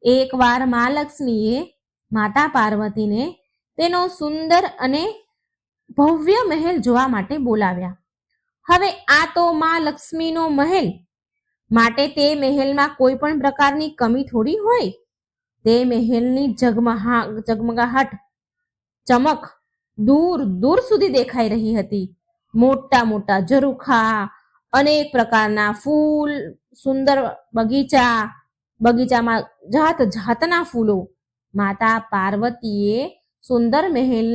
એકવાર મા લક્ષ્મીએ માતા પાર્વતીને તેનો સુંદર અને ભવ્ય મહેલ જોવા માટે બોલાવ્યા. હવે આ તો મા લક્ષ્મીનો મહેલ, માટે તે મહેલમાં કોઈ પણ પ્રકારની કમી થોડી હોય. તે મહેલની ઝગમગાહટ, ચમક દૂર દૂર સુધી દેખાઈ રહી હતી. મોટા મોટા ઝરૂખા, અનેક પ્રકારના ફૂલ, સુંદર બગીચામાં જાત જાતના ફૂલો. માતા પાર્વતીએ સુંદર મહેલ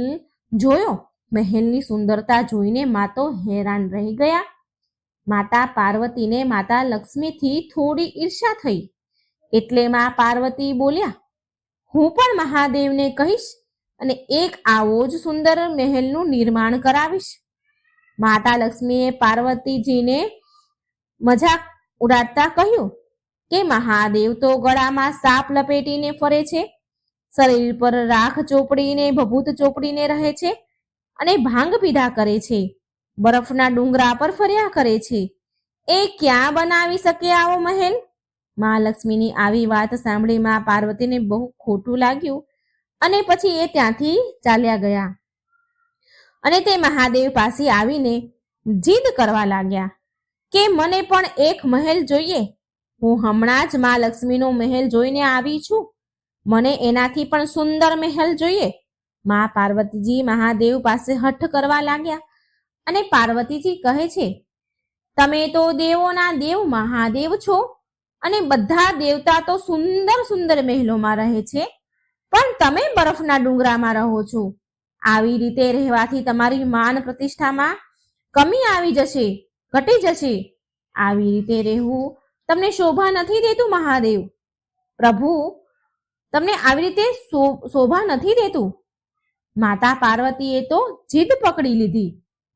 જોયો. મહેલની સુંદરતા જોઈને મા તો હેરાન રહી ગયા. માતા પાર્વતીને માતા લક્ષ્મીથી થોડી ઈર્ષ્યા થઈ એટલે માં પાર્વતી બોલ્યા, હું પણ મહાદેવને કહીશ અને એક આવો જ સુંદર મહેલનું નિર્માણ કરાવીશ. માતા લક્ષ્મીએ પાર્વતીજીને મજાક ઉડાડતા કહ્યું કે મહાદેવ તો ગળામાં સાપ લપેટીને ફરે છે, શરીર પર રાખ ચોપડીને ભભૂત ચોપડીને રહે છે અને ભાંગ પીધા કરે છે, બરફના ડુંગરા પર ફર્યા કરે છે. એ ક્યાં બનાવી શકે આવો મહેલ? મા લક્ષ્મીની આવી વાત સાંભળી મા પાર્વતીને બહુ ખોટું લાગ્યું અને પછી એ ત્યાંથી ચાલ્યા ગયા અને તે મહાદેવ પાસે આવીને જીદ કરવા લાગ્યા કે મને પણ એક મહેલ જોઈએ. હું હમણાં જ મા લક્ષ્મીનો મહેલ જોઈને આવી છું, મને એનાથી પણ સુંદર મહેલ જોઈએ. મા પાર્વતીજી મહાદેવ પાસે હઠ કરવા લાગ્યા અને પાર્વતીજી કહે છે, તમે તો દેવોના દેવ મહાદેવ છો અને બધા દેવતા તો સુંદર સુંદર મહેલોમાં રહે છે, પણ તમે બરફના ડુંગરામાં રહો છો. આવી રીતે રહેવાથી તમારી માન પ્રતિષ્ઠામાં કમી આવી જશે, ઘટી જશે. આવી રીતે રહેવું તમને શોભા નથી દેતું મહાદેવ. પ્રભુ તમને આવી રીતે શોભા નથી દેતું. માતા પાર્વતીએ તો જીદ પકડી લીધી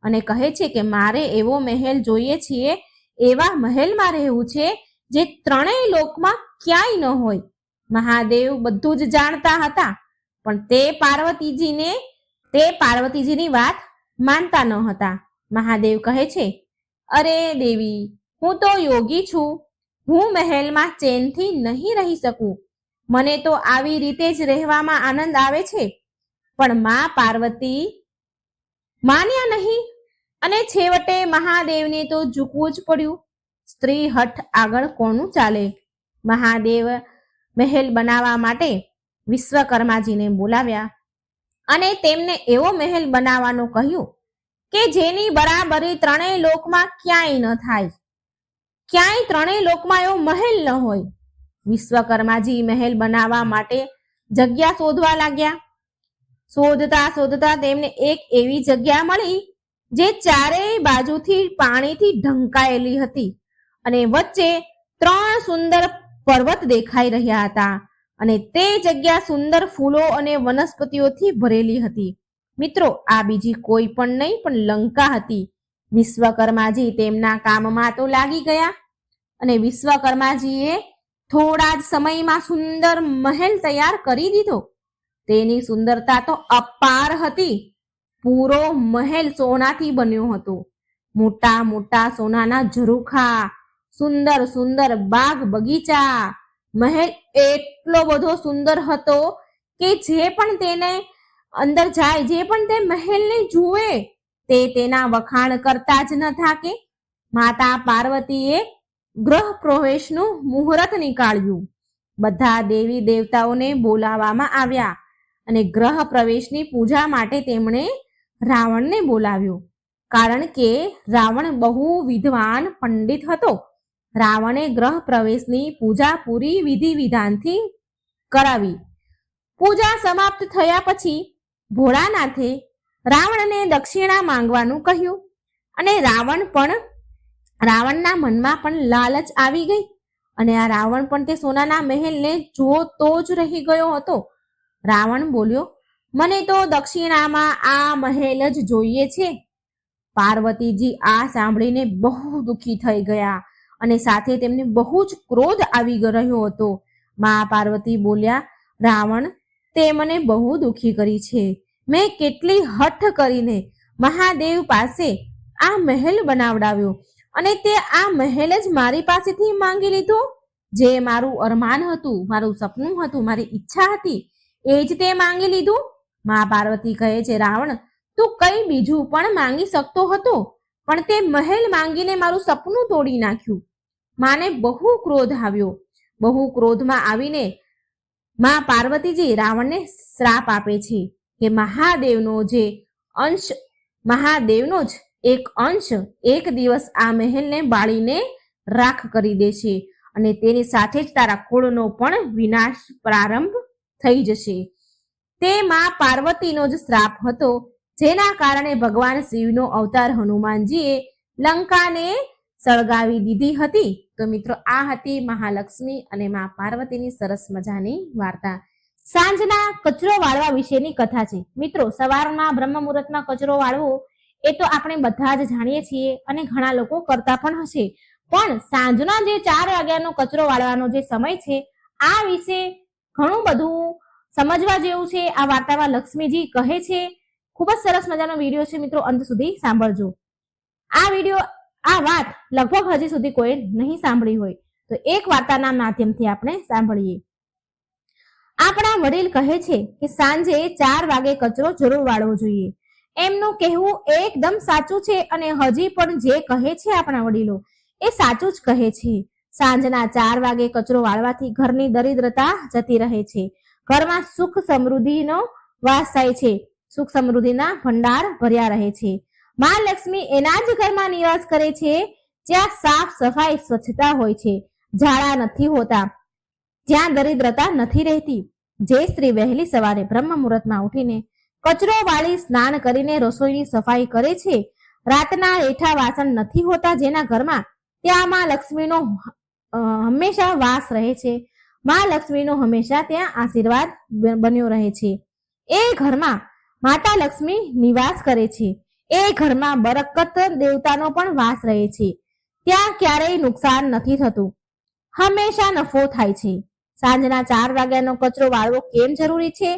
અને કહે છે કે મારે એવો મહેલ જોઈએ છીએ, એવા મહેલમાં રહેવું છે જે ત્રણેય લોકમાં ક્યાંય ન હોય. મહાદેવ બધું જ જાણતા હતા, પણ તે પાર્વતીજીની વાત માનતા ન હતા. મહાદેવ કહે છે, અરે દેવી, હું તો યોગી છું, હું મહેલમાં ચેનથી નહીં રહી શકું. મને તો આવી રીતે જ રહેવામાં આનંદ આવે છે. પણ મા પાર્વતી માન્યા નહીં અને છેવટે મહાદેવને તો ઝૂકવું જ પડ્યું. સ્ત્રી હઠ આગળ કોનું ચાલે? મહાદેવ મહેલ બનાવવા માટે વિશ્વકર્માજીને બોલાવ્યા અને તેમને એવો મહેલ બનાવવાનું કહ્યું કે જેની બરાબરી ત્રણેય લોકમાં ક્યાંય ન થાય, ક્યાંય ત્રણેય લોકમાં એવો મહેલ ન હોય. વિશ્વકર્માજી મહેલ બનાવવા માટે જગ્યા શોધવા લાગ્યા. શોધતા શોધતા તેમને એક એવી જગ્યા મળી જે ચારેય બાજુથી પાણીથી ઢંકાયેલી હતી અને વચ્ચે 3 સુંદર પર્વત દેખાઈ રહ્યા હતા અને તે જગ્યા સુંદર ફૂલો અને વનસ્પતિઓથી ભરેલી હતી. મિત્રો, આ બીજી કોઈ પણ નહીં પણ લંકા હતી. વિશ્વકર્માજી તેમના કામમાં તો લાગી ગયા અને વિશ્વકર્માજીએ થોડા જ સમયમાં સુંદર મહેલ તૈયાર કરી દીધો. તેની સુંદરતા તો અપાર હતી. પૂરો મહેલ સોનાથી બન્યો હતો. મોટા મોટા સોનાના ઝરૂખા, સુંદર સુંદર બાગ બગીચા. મહેલ એટલો બધો સુંદર હતો કે જે પણ તેને અંદર જાય, જે પણ તે મહેલને જુએ તે તેના વખાણ કરતા જ ન થાકે. માતા પાર્વતીએ ગૃહ પ્રવેશનું મુહૂર્ત નીકાળ્યું. બધા દેવી દેવતાઓને બોલાવવામાં આવ્યા અને ગ્રહ પ્રવેશની પૂજા માટે તેમણે રાવણને બોલાવ્યો, કારણ કે રાવણ બહુ વિદ્વાન પંડિત હતો. રાવણે ગ્રહ પ્રવેશની પૂજા પૂરી વિધિ વિધાનથી કરાવી. પૂજા સમાપ્ત થયા પછી ભોળાનાથે રાવણને દક્ષિણા માંગવાનું કહ્યું અને રાવણના મનમાં પણ લાલચ આવી ગઈ અને આ રાવણ પણ તે સોનાના મહેલને જોતો જ રહી ગયો હતો. રાવણ બોલ્યો, મને તો દક્ષિણામાં આ મહેલ જ જોઈએ છે. પાર્વતીજી આ સાંભળીને બહુ દુઃખી થઈ ગયા અને સાથે તેમને બહુ જ ક્રોધ આવી રહ્યો હતો. મા પાર્વતી બોલ્યા, રાવણ, તે મને બહુ દુઃખી કરી છે. મેં કેટલી હઠ કરીને મહાદેવ પાસે આ મહેલ બનાવડાવ્યો અને તે આ મહેલ જ મારી પાસેથી માંગી લીધો. જે મારું અરમાન હતું, મારું સપનું હતું, મારી ઈચ્છા હતી, એ જ તે માંગી લીધું. મા પાર્વતી કહે છે, રાવણ, તું કઈ બીજું પણ માંગી શકતો હતો, પણ તે મહેલ માંગીને મારું સપનું તોડી નાખ્યું. માને બહુ ક્રોધ આવ્યો. બહુ ક્રોધમાં આવીને મા પાર્વતીજી રાવણને શ્રાપ આપે છે કે મહાદેવનો જ એક અંશ એક દિવસ આ મહેલને બાળીને રાખ કરી દેશે અને તેની સાથે જ તારા કુળનો પણ વિનાશ પ્રારંભ થઈ જશે. તે મા પાર્વતીનો જ શ્રાપ હતો, જેના કારણે ભગવાન શિવનો અવતાર હનુમાનજીએ લંકાને સળગાવી દીધી હતી. તો મિત્રો આ હતી મહાલક્ષ્મી અને મા પાર્વતીની સરસ મજાની વાર્તા. સાંજના કચરો વાળવા વિશેની કથા છે. મિત્રો સવારમાં બ્રહ્મ મુહૂર્તમાં કચરો વાળવો એ તો આપણે બધા જ જાણીએ છીએ અને ઘણા લોકો કરતા પણ હશે. પણ સાંજના જે 4 વાગ્યાનો કચરો વાળવાનો જે સમય છે આ વિશે ઘણું બધું સમજવા જેવું છે. આ વાર્તામાં લક્ષ્મીજી કહે છે. ખૂબ જ સરસ મજાનો વિડીયો છે મિત્રો, અંત સુધી સાંભળજો. આ વાત લગભગ હજી સુધી કોઈ નહીં સાંભળી હોય તો એક વાર્તાના માધ્યમથી આપણે સાંભળીએ. આપણા વડીલ કહે છે કે સાંજે 4 વાગે કચરો જરૂર વાળવો જોઈએ. એમનું કહેવું એકદમ સાચું છે અને હજી પણ જે કહે છે આપણા વડીલો એ સાચું જ કહે છે. સાંજના 4 વાગે કચરો વાળવાથી ઘરની દરિદ્રતા જતી રહે છે. ઘરમાં સુખ સમૃદ્ધિનો વાસ થાય છે. સુખ સમૃદ્ધિના ભંડાર ભર્યા રહે છે. મા લક્ષ્મી એના જ ઘરમાં નિવાસ કરે છે જ્યાં સાફ સફાઈ સ્વચ્છતા હોય છે, ઝાડા નથી હોતા, જ્યાં દરિદ્રતા નથી રહેતી. જે સ્ત્રી વહેલી સવારે બ્રહ્મ મુહૂર્તમાં ઉઠીને કચરો વાળી સ્નાન કરીને રસોઈની સફાઈ કરે છે, રાતના રેઠા વાસણ નથી હોતા જેના ઘરમાં, ત્યાં મા લક્ષ્મીનો હંમેશા વાસ રહે છે. મા લક્ષ્મીનો હંમેશા ત્યાં આશીર્વાદ બન્યો રહે છે. એ ઘરમાં માતા લક્ષ્મી નિવાસ કરે છે. એ ઘરમાં બરકત દેવતાનો પણ વાસ રહે છે. ત્યાં ક્યારેય નુકસાન નથી થતું, હંમેશા નફો થાય છે. સાંજના 4 વાગ્યાનો કચરો વાળવો કેમ જરૂરી છે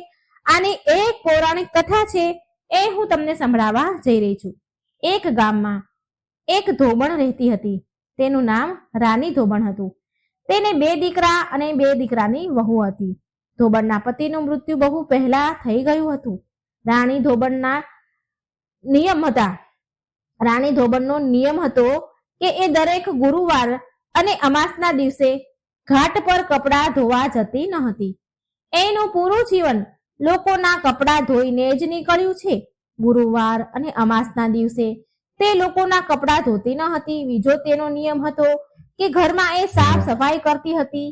આની એક પૌરાણિક કથા છે, એ હું તમને સંભળાવવા જઈ રહી છું. એક ગામમાં એક ધોબણ રહેતી હતી. તેનું નામ રાની ધોબણ હતું. તેને 2 દીકરા અને 2 દીકરાની વહુ હતી. ધોબણના પતિનું મૃત્યુ બહુ પહેલા થઈ ગયું હતું. રાણી ધોબણના નિયમ હતા. રાણી ધોબણનો નિયમ હતો કે એ દરેક ગુરુવાર અને અમાસના દિવસે ઘાટ પર કપડાં ધોવા જતી ન હતી. એનું પૂરું જીવન લોકોના કપડાં ધોઈને જ નીકળ્યું છે. ગુરુવાર અને અમાસના દિવસે તે લોકોના કપડાં ધોતી ન હતી. બીજો તેનો નિયમ હતો કે ઘરમાં એ સાફ સફાઈ કરતી હતી.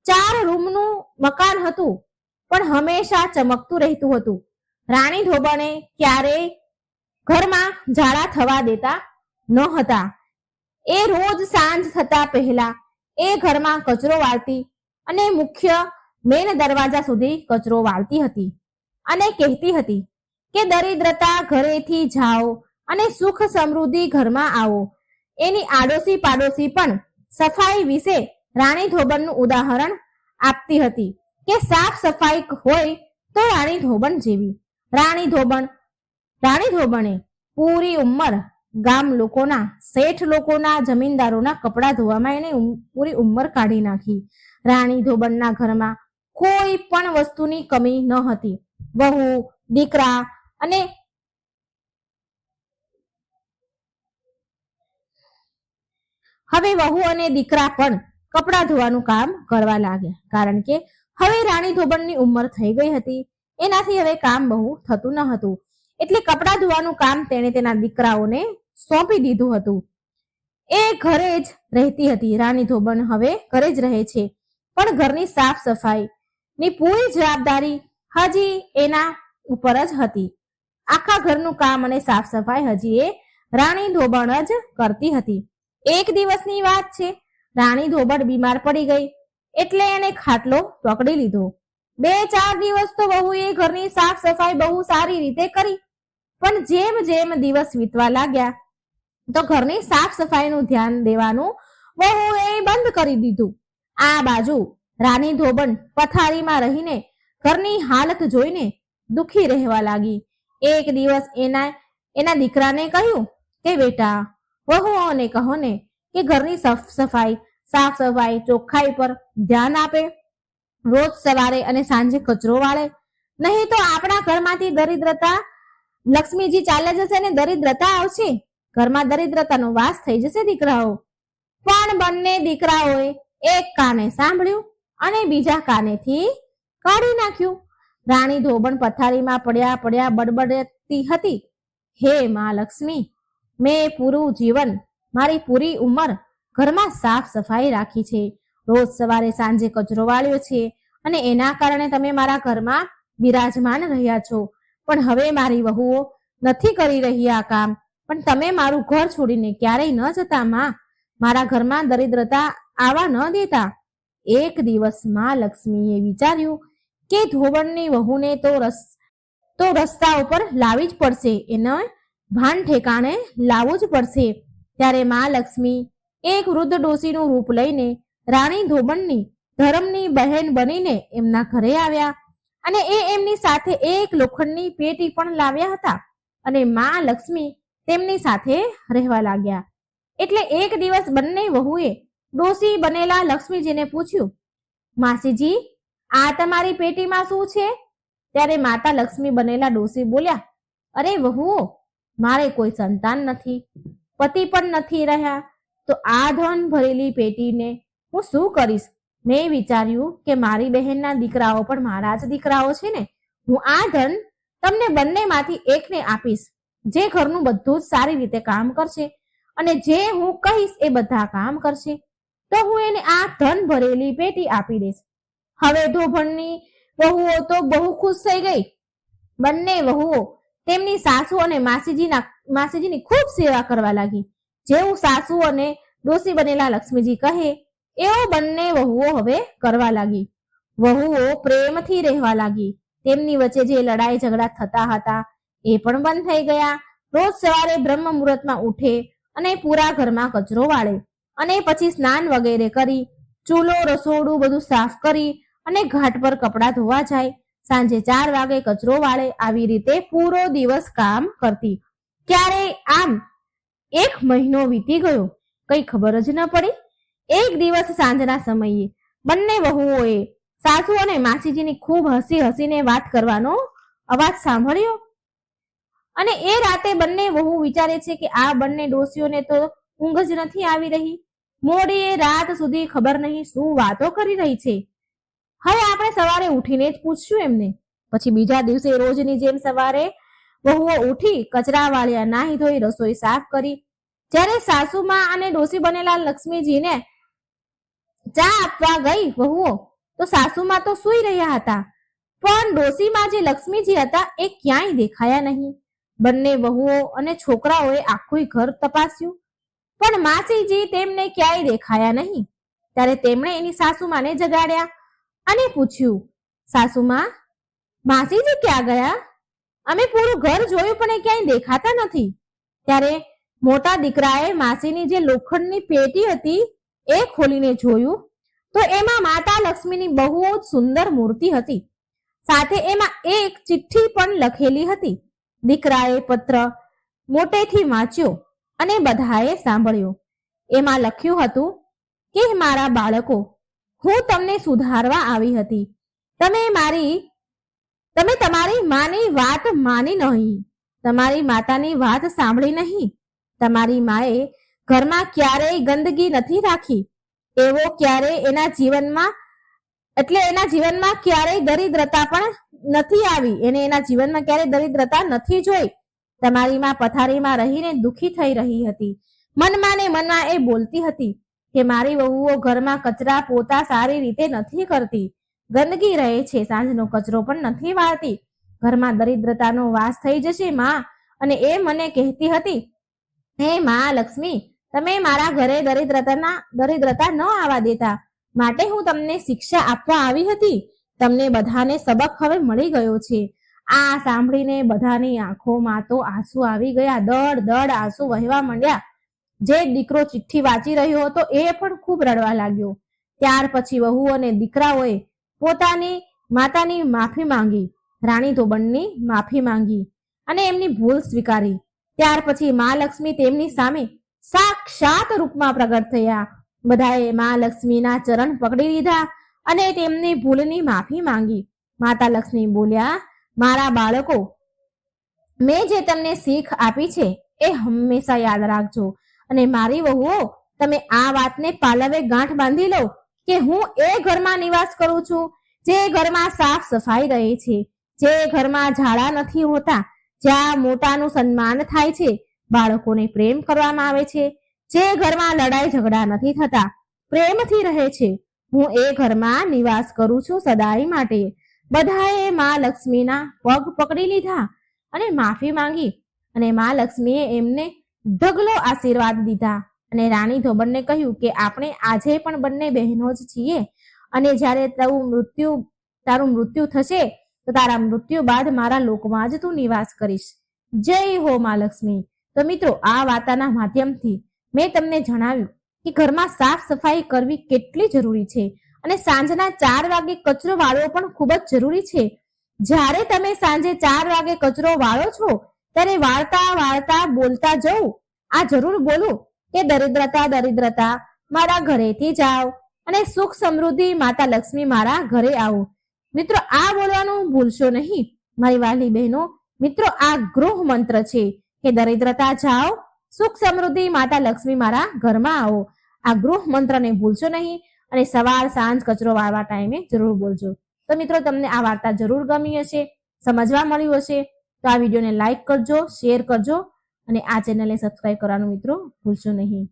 4 રૂમનું મકાન હતું પણ હંમેશા ચમકતું રહેતું હતું. રાણી ધોબણે ક્યારેય ઘરમાં ઝાડા થવા દેતા ન હતા. એ રોજ સાંજ થતા પહેલા એ ઘરમાં કચરો વાળતી અને મુખ્ય મેન દરવાજા સુધી કચરો વાળતી હતી અને કહેતી હતી કે દરિદ્રતા ઘરેથી જાઓ અને સુખ સમૃદ્ધિ ઘરમાં આવો. એની આડોશી પાડોશી પણ સફાઈ વિશે રાણી ધોબણનું ઉદાહરણ આપતી હતી કે સાફ સફાઈ હોય તો રાણી ધોબણ જેવી. રાણી ધોબણે પૂરી ઉંમર ગામ લોકોના, શેઠ લોકોના, જમીનદારોના કપડા ધોવામાં એને પૂરી ઉંમર કાઢી નાખી. રાણી ધોબણના ઘરમાં કોઈ પણ વસ્તુની કમી ન હતી. વહુ, દીકરા અને હવે વહુ અને દીકરા પણ કપડા ધોવાનું કામ કરવા લાગ્યા, કારણ કે હવે રાણી ધોબણની ઉંમર થઈ ગઈ હતી. એનાથી હવે કામ બહુ થતું ન હતું. એટલે કપડા ધોવાનું કામ તેણે તેના દીકરાઓને સોંપી દીધું હતું. એ ઘરે જ રહેતી હતી. રાણી ધોબણ હવે ઘરે જ રહે છે, પણ ઘરની સાફ સફાઈ ની પૂરી જવાબદારી હજી એના ઉપર જ હતી. આખા ઘરનું કામ અને સાફ સફાઈ હજી એ રાણી ધોબણ જ કરતી હતી. એક દિવસની વાત છે, રાણી ધોબણ બીમાર પડી ગઈ એટલે એને ખાટલો પકડી લીધો. 2-4 દિવસ તો વહુએ ઘરની સાફ સફાઈ બહુ સારી રીતે કરી, પણ જેમ જેમ દિવસ વીતવા લાગ્યા તો ઘરની સાફ સફાઈનું ધ્યાન દેવાનું વહુએ બંધ કરી દીધું. આ બાજુ રાની ધોબણ પથારીમાં રહીને ઘરની હાલત જોઈને દુખી રહેવા લાગી. એક દિવસ એના દીકરાને કહ્યું કે બેટા, વહુઓને કહો ને કે ઘરની સાફ સફાઈ ચોખ્ખાઈ પર ધ્યાન આપે, રોજ સવારે અને સાંજે કચરો વાળે, નહીં તો આપણા ઘરમાંથી દરિદ્રતા, લક્ષ્મીજી ચાલે જશે ને દરિદ્રતા આવશે, ઘરમાં દરિદ્રતાનો વાસ થઈ જશે. દીકરાઓ પણ બંને દીકરાઓએ એક કાને સાંભળ્યું અને બીજા કાનેથી કાઢી નાખ્યું. રાણી ધોબણ પથારીમાં પડ્યા બડબડતી હતી, હે મા લક્ષ્મી, મેં પૂરું જીવન, મારી પૂરી ઉંમર ઘરમાં સાફ સફાઈ રાખી છે, રોજ સવારે સાંજે કચરો વાળ્યો છે અને એના કારણે તમે મારા ઘરમાં બિરાજમાન રહ્યા છો. પણ હવે મારી વહુઓ નથી કરી રહી આ કામ, પણ તમે મારું ઘર છોડીને ક્યારેય ન જતા માં. મારા ઘરમાં દરિદ્રતા આવવા ન દેતા. એક દિવસ માં લક્ષ્મીએ વિચાર્યું કે ધોબણની વહુને તો રસ્તા ઉપર લાવી જ પડશે, એને ભાન ઠેકાણે લાવવું જ પડશે. ત્યારે માં લક્ષ્મી એક વૃદ્ધ ડોશીનું રૂપ લઈને રાણી ધોબણની ધર્મની બહેન બનીને એમના ઘરે આવ્યા અને એમની સાથે એક લોખંડની પેટી પણ લાવ્યા હતા અને માં લક્ષ્મી તેમની સાથે રહેવા લાગ્યા. એટલે એક દિવસ બંને વહુએ ડોશી બનેલા લક્ષ્મીજીને પૂછ્યું, માસીજી, આ તમારી પેટીમાં શું છે? ત્યારે માતા લક્ષ્મી બનેલા ડોશી બોલ્યા, અરે વહુઓ, મારે કોઈ સંતાન નથી, પતિ પણ નથી રહ્યા, તો આ ધન ભરેલી પેટીને હું શું કરીશ? મેં વિચાર્યું કે મારી બહેનના દીકરાઓ પણ મારા જ દીકરાઓ છે ને, હું આ ધન તમને બંનેમાંથી એકને આપીશ, જે ઘરનું બધું જ સારી રીતે કામ કરશે અને જે હું કહીશ એ બધા કામ કરશે, તો હું એને આ ધન ભરેલી પેટી આપી દઈશ. હવે ધોબણની વહુઓ તો બહુ ખુશ થઈ ગઈ. બંને વહુઓ તેમની સાસુ અને માસીજીની ખૂબ સેવા કરવા લાગી. જેવું સાસુ અને ડોશી બનેલા લક્ષ્મીજી કહે એવો બંને વહુઓ હવે કરવા લાગી. વહુઓ પ્રેમથી રહેવા લાગી. તેમની વચ્ચે જે લડાઈ ઝઘડા થતા હતા એ પણ બંધ થઈ ગયા. રોજ સવારે બ્રહ્મ મુહૂર્તમાં ઉઠે અને પૂરા ઘરમાં કચરો વાળે અને પછી સ્નાન વગેરે કરી ચૂલો રસોડું બધું સાફ કરી અને ઘાટ પર કપડાં ધોવા જાય. સાંજે 4 વાગે કચરો વાળે. આવી રીતે પૂરો દિવસ કામ કરતી. ક્યારે આમ 1 મહિનો વીતી ગયો, કઈ ખબર જ ન પડી. એક દિવસ સાંજના સમયે બંને વહુઓએ સાસુ અને માસીજીની ખૂબ હસીને વાત કરવાનો અવાજ સાંભળ્યો અને એ રાતે બંને વહુ વિચારે છે કે આ બંને ડોશીઓને તો ઊંઘ જ નથી આવી રહી. મોડી રાત સુધી ખબર નહીં શું વાતો કરી રહી છે. હવે આપણે સવારે ઉઠીને જ પૂછશું એમને. પછી બીજા દિવસે રોજની જેમ સવારે વહુઓ ઉઠી કચરા વાળ્યા, નાહી ધોઈ રસોઈ સાફ કરી. જ્યારે સાસુમાં અને ડોશી બનેલા લક્ષ્મીજીને ચા આપવા ગઈ વહુઓ, તો સાસુમાં તો સૂઈ રહ્યા હતા, પણ ડોશીમાં જે લક્ષ્મીજી હતા એ ક્યાંય દેખાયા નહીં. બંને વહુઓ અને છોકરાઓએ આખું ઘર તપાસ્યું, પણ માસીજી તેમને ક્યાંય દેખાયા નહીં. ત્યારે તેમણે એની સાસુમાને જગાડ્યા અને પૂછ્યું, સાસુમા, માસીજી ક્યાં ગયા? અમે પૂરું ઘર જોયું પણ એ ક્યાંય દેખાતા નથી. ત્યારે મોટા દીકરાએ માસીની જે લોખંડની પેટી હતી એ ખોલીને જોયું તો એમાં માતા લક્ષ્મીની બહુ જ સુંદર મૂર્તિ હતી. સાથે એમાં એક ચિઠ્ઠી પણ લખેલી હતી. દીકરાએ પત્ર મોટેથી વાંચ્યો અને બધાએ સાંભળ્યો. એમાં લખ્યું હતું કે મારા બાળકો, હું તમને સુધારવા આવી હતી. તમે તમારી માની વાત માની નહીં, તમારી માતાની વાત સાંભળી નહીં. તમારી માએ ઘરમાં ક્યારેય ગંદકી નથી રાખી, એવો ક્યારેય એના જીવનમાં ક્યારેય દરિદ્રતા પણ નથી આવી. એના જીવનમાં ક્યારેય દરિદ્રતા નથી જોઈ. તમારી માં પથારીમાં રહીને દુખી થઈ રહી હતી. મનમાં ને મનમાં એ બોલતી હતી કે મારી વહુઓ ઘરમાં કચરા પોતા સારી રીતે નથી કરતી, ગંદકી રહે છે, સાંજનો કચરો પણ નથી વાળતી. ઘરમાં દરિદ્રતાનો વાસ થઈ જશે માં. અને એ મને કહેતી હતી, હે માં લક્ષ્મી, તમે મારા ઘરે દરિદ્રતા ન આવવા દેતા, માટે હું તમને શિક્ષા આપવા આવી હતી. તમને બધાને સબક હવે મળી ગયો છે. આ સાંભળીને બધાની આંખોમાં તો આંસુ આવી ગયા. દડ આંસુ વહેવા માંડ્યા. જે દીકરો ચિઠ્ઠી વાંચી રહ્યો હતો એ પણ ખૂબ રડવા લાગ્યો. ત્યાર પછી વહુ અને દીકરાઓએ પોતાની માતાની માફી માંગી, રાણી ધોબણની માફી માંગી અને એમની ભૂલ સ્વીકારી. ત્યાર પછી મા લક્ષ્મી તેમની સામે સાક્ષાત રૂપમાં પ્રગટ થયા. બધાએ મા લક્ષ્મીના ચરણ પકડી લીધા અને તેમની ભૂલની માફી માંગી. માતા લક્ષ્મી બોલ્યા, મારા બાળકો, મેં જે તમને શીખ આપી છે એ હંમેશા યાદ રાખજો અને મારી વહુઓ, તમે આ વાતને પાલવે ગાંઠ બાંધી લો કે હું એ ઘરમાં નિવાસ કરું છું જે ઘરમાં સાફ સફાઈ રહે છે, જે ઘરમાં ઝાડા નથી હોતા, જ્યાં મોટાનું સન્માન થાય છે, બાળકોને પ્રેમ કરવામાં આવે છે, જે ઘરમાં લડાઈ ઝઘડા નથી થતા, પ્રેમથી રહે છે. હું એ ઘરમાં નિવાસ કરું છું સદાય માટે. બધાએ મા લક્ષ્મીના પગ પકડી લીધા અને માફી માંગી અને મા લક્ષ્મીએ એમને ઢગલો આશીર્વાદ દીધા. અને રાણી ધોબણને કહ્યું કે આપણે આજે પણ બંને બહેનો જ છીએ અને જ્યારે તારું મૃત્યુ થશે તો તારા મૃત્યુ બાદ મારા લોકમાં જ તું નિવાસ કરીશ. જય હો મા લક્ષ્મી. તો મિત્રો, આ વાર્તાના માધ્યમથી મેં તમને જણાવ્યું કે ઘરમાં સાફ સફાઈ કરવી કેટલી જરૂરી છે અને સાંજના 4 વાગે કચરો વાળવો પણ ખૂબ જ જરૂરી છે. જ્યારે તમે સાંજે 4 વાગે કચરો વાળો છો ત્યારે વાળતા વાળતા બોલતા જવું. આ જરૂર બોલો કે દરિદ્રતા દરિદ્રતા મારા ઘરેથી જાઓ અને સુખ સમૃદ્ધિ માતા લક્ષ્મી મારા ઘરે આવો. મિત્રો, આ બોલવાનું ભૂલશો નહીં મારી વાલી બહેનો. મિત્રો, આ ગૃહ મંત્ર છે કે દરિદ્રતા જાઓ, સુખ સમૃદ્ધિ માતા લક્ષ્મી મારા ઘરમાં આવો. આ ગૃહ મંત્રને ભૂલશો નહીં અને સવાર સાંજ કચરો વાળવા ટાઈમે જરૂર બોલજો. તો મિત્રો, તમને આ વાર્તા જરૂર ગમી હશે, સમજવા મળ્યું હશે. તો આ વિડીયોને લાઈક કરજો, શેર કરજો અને આ ચેનલને સબસ્ક્રાઇબ કરવાનું મિત્રો ભૂલશો નહીં.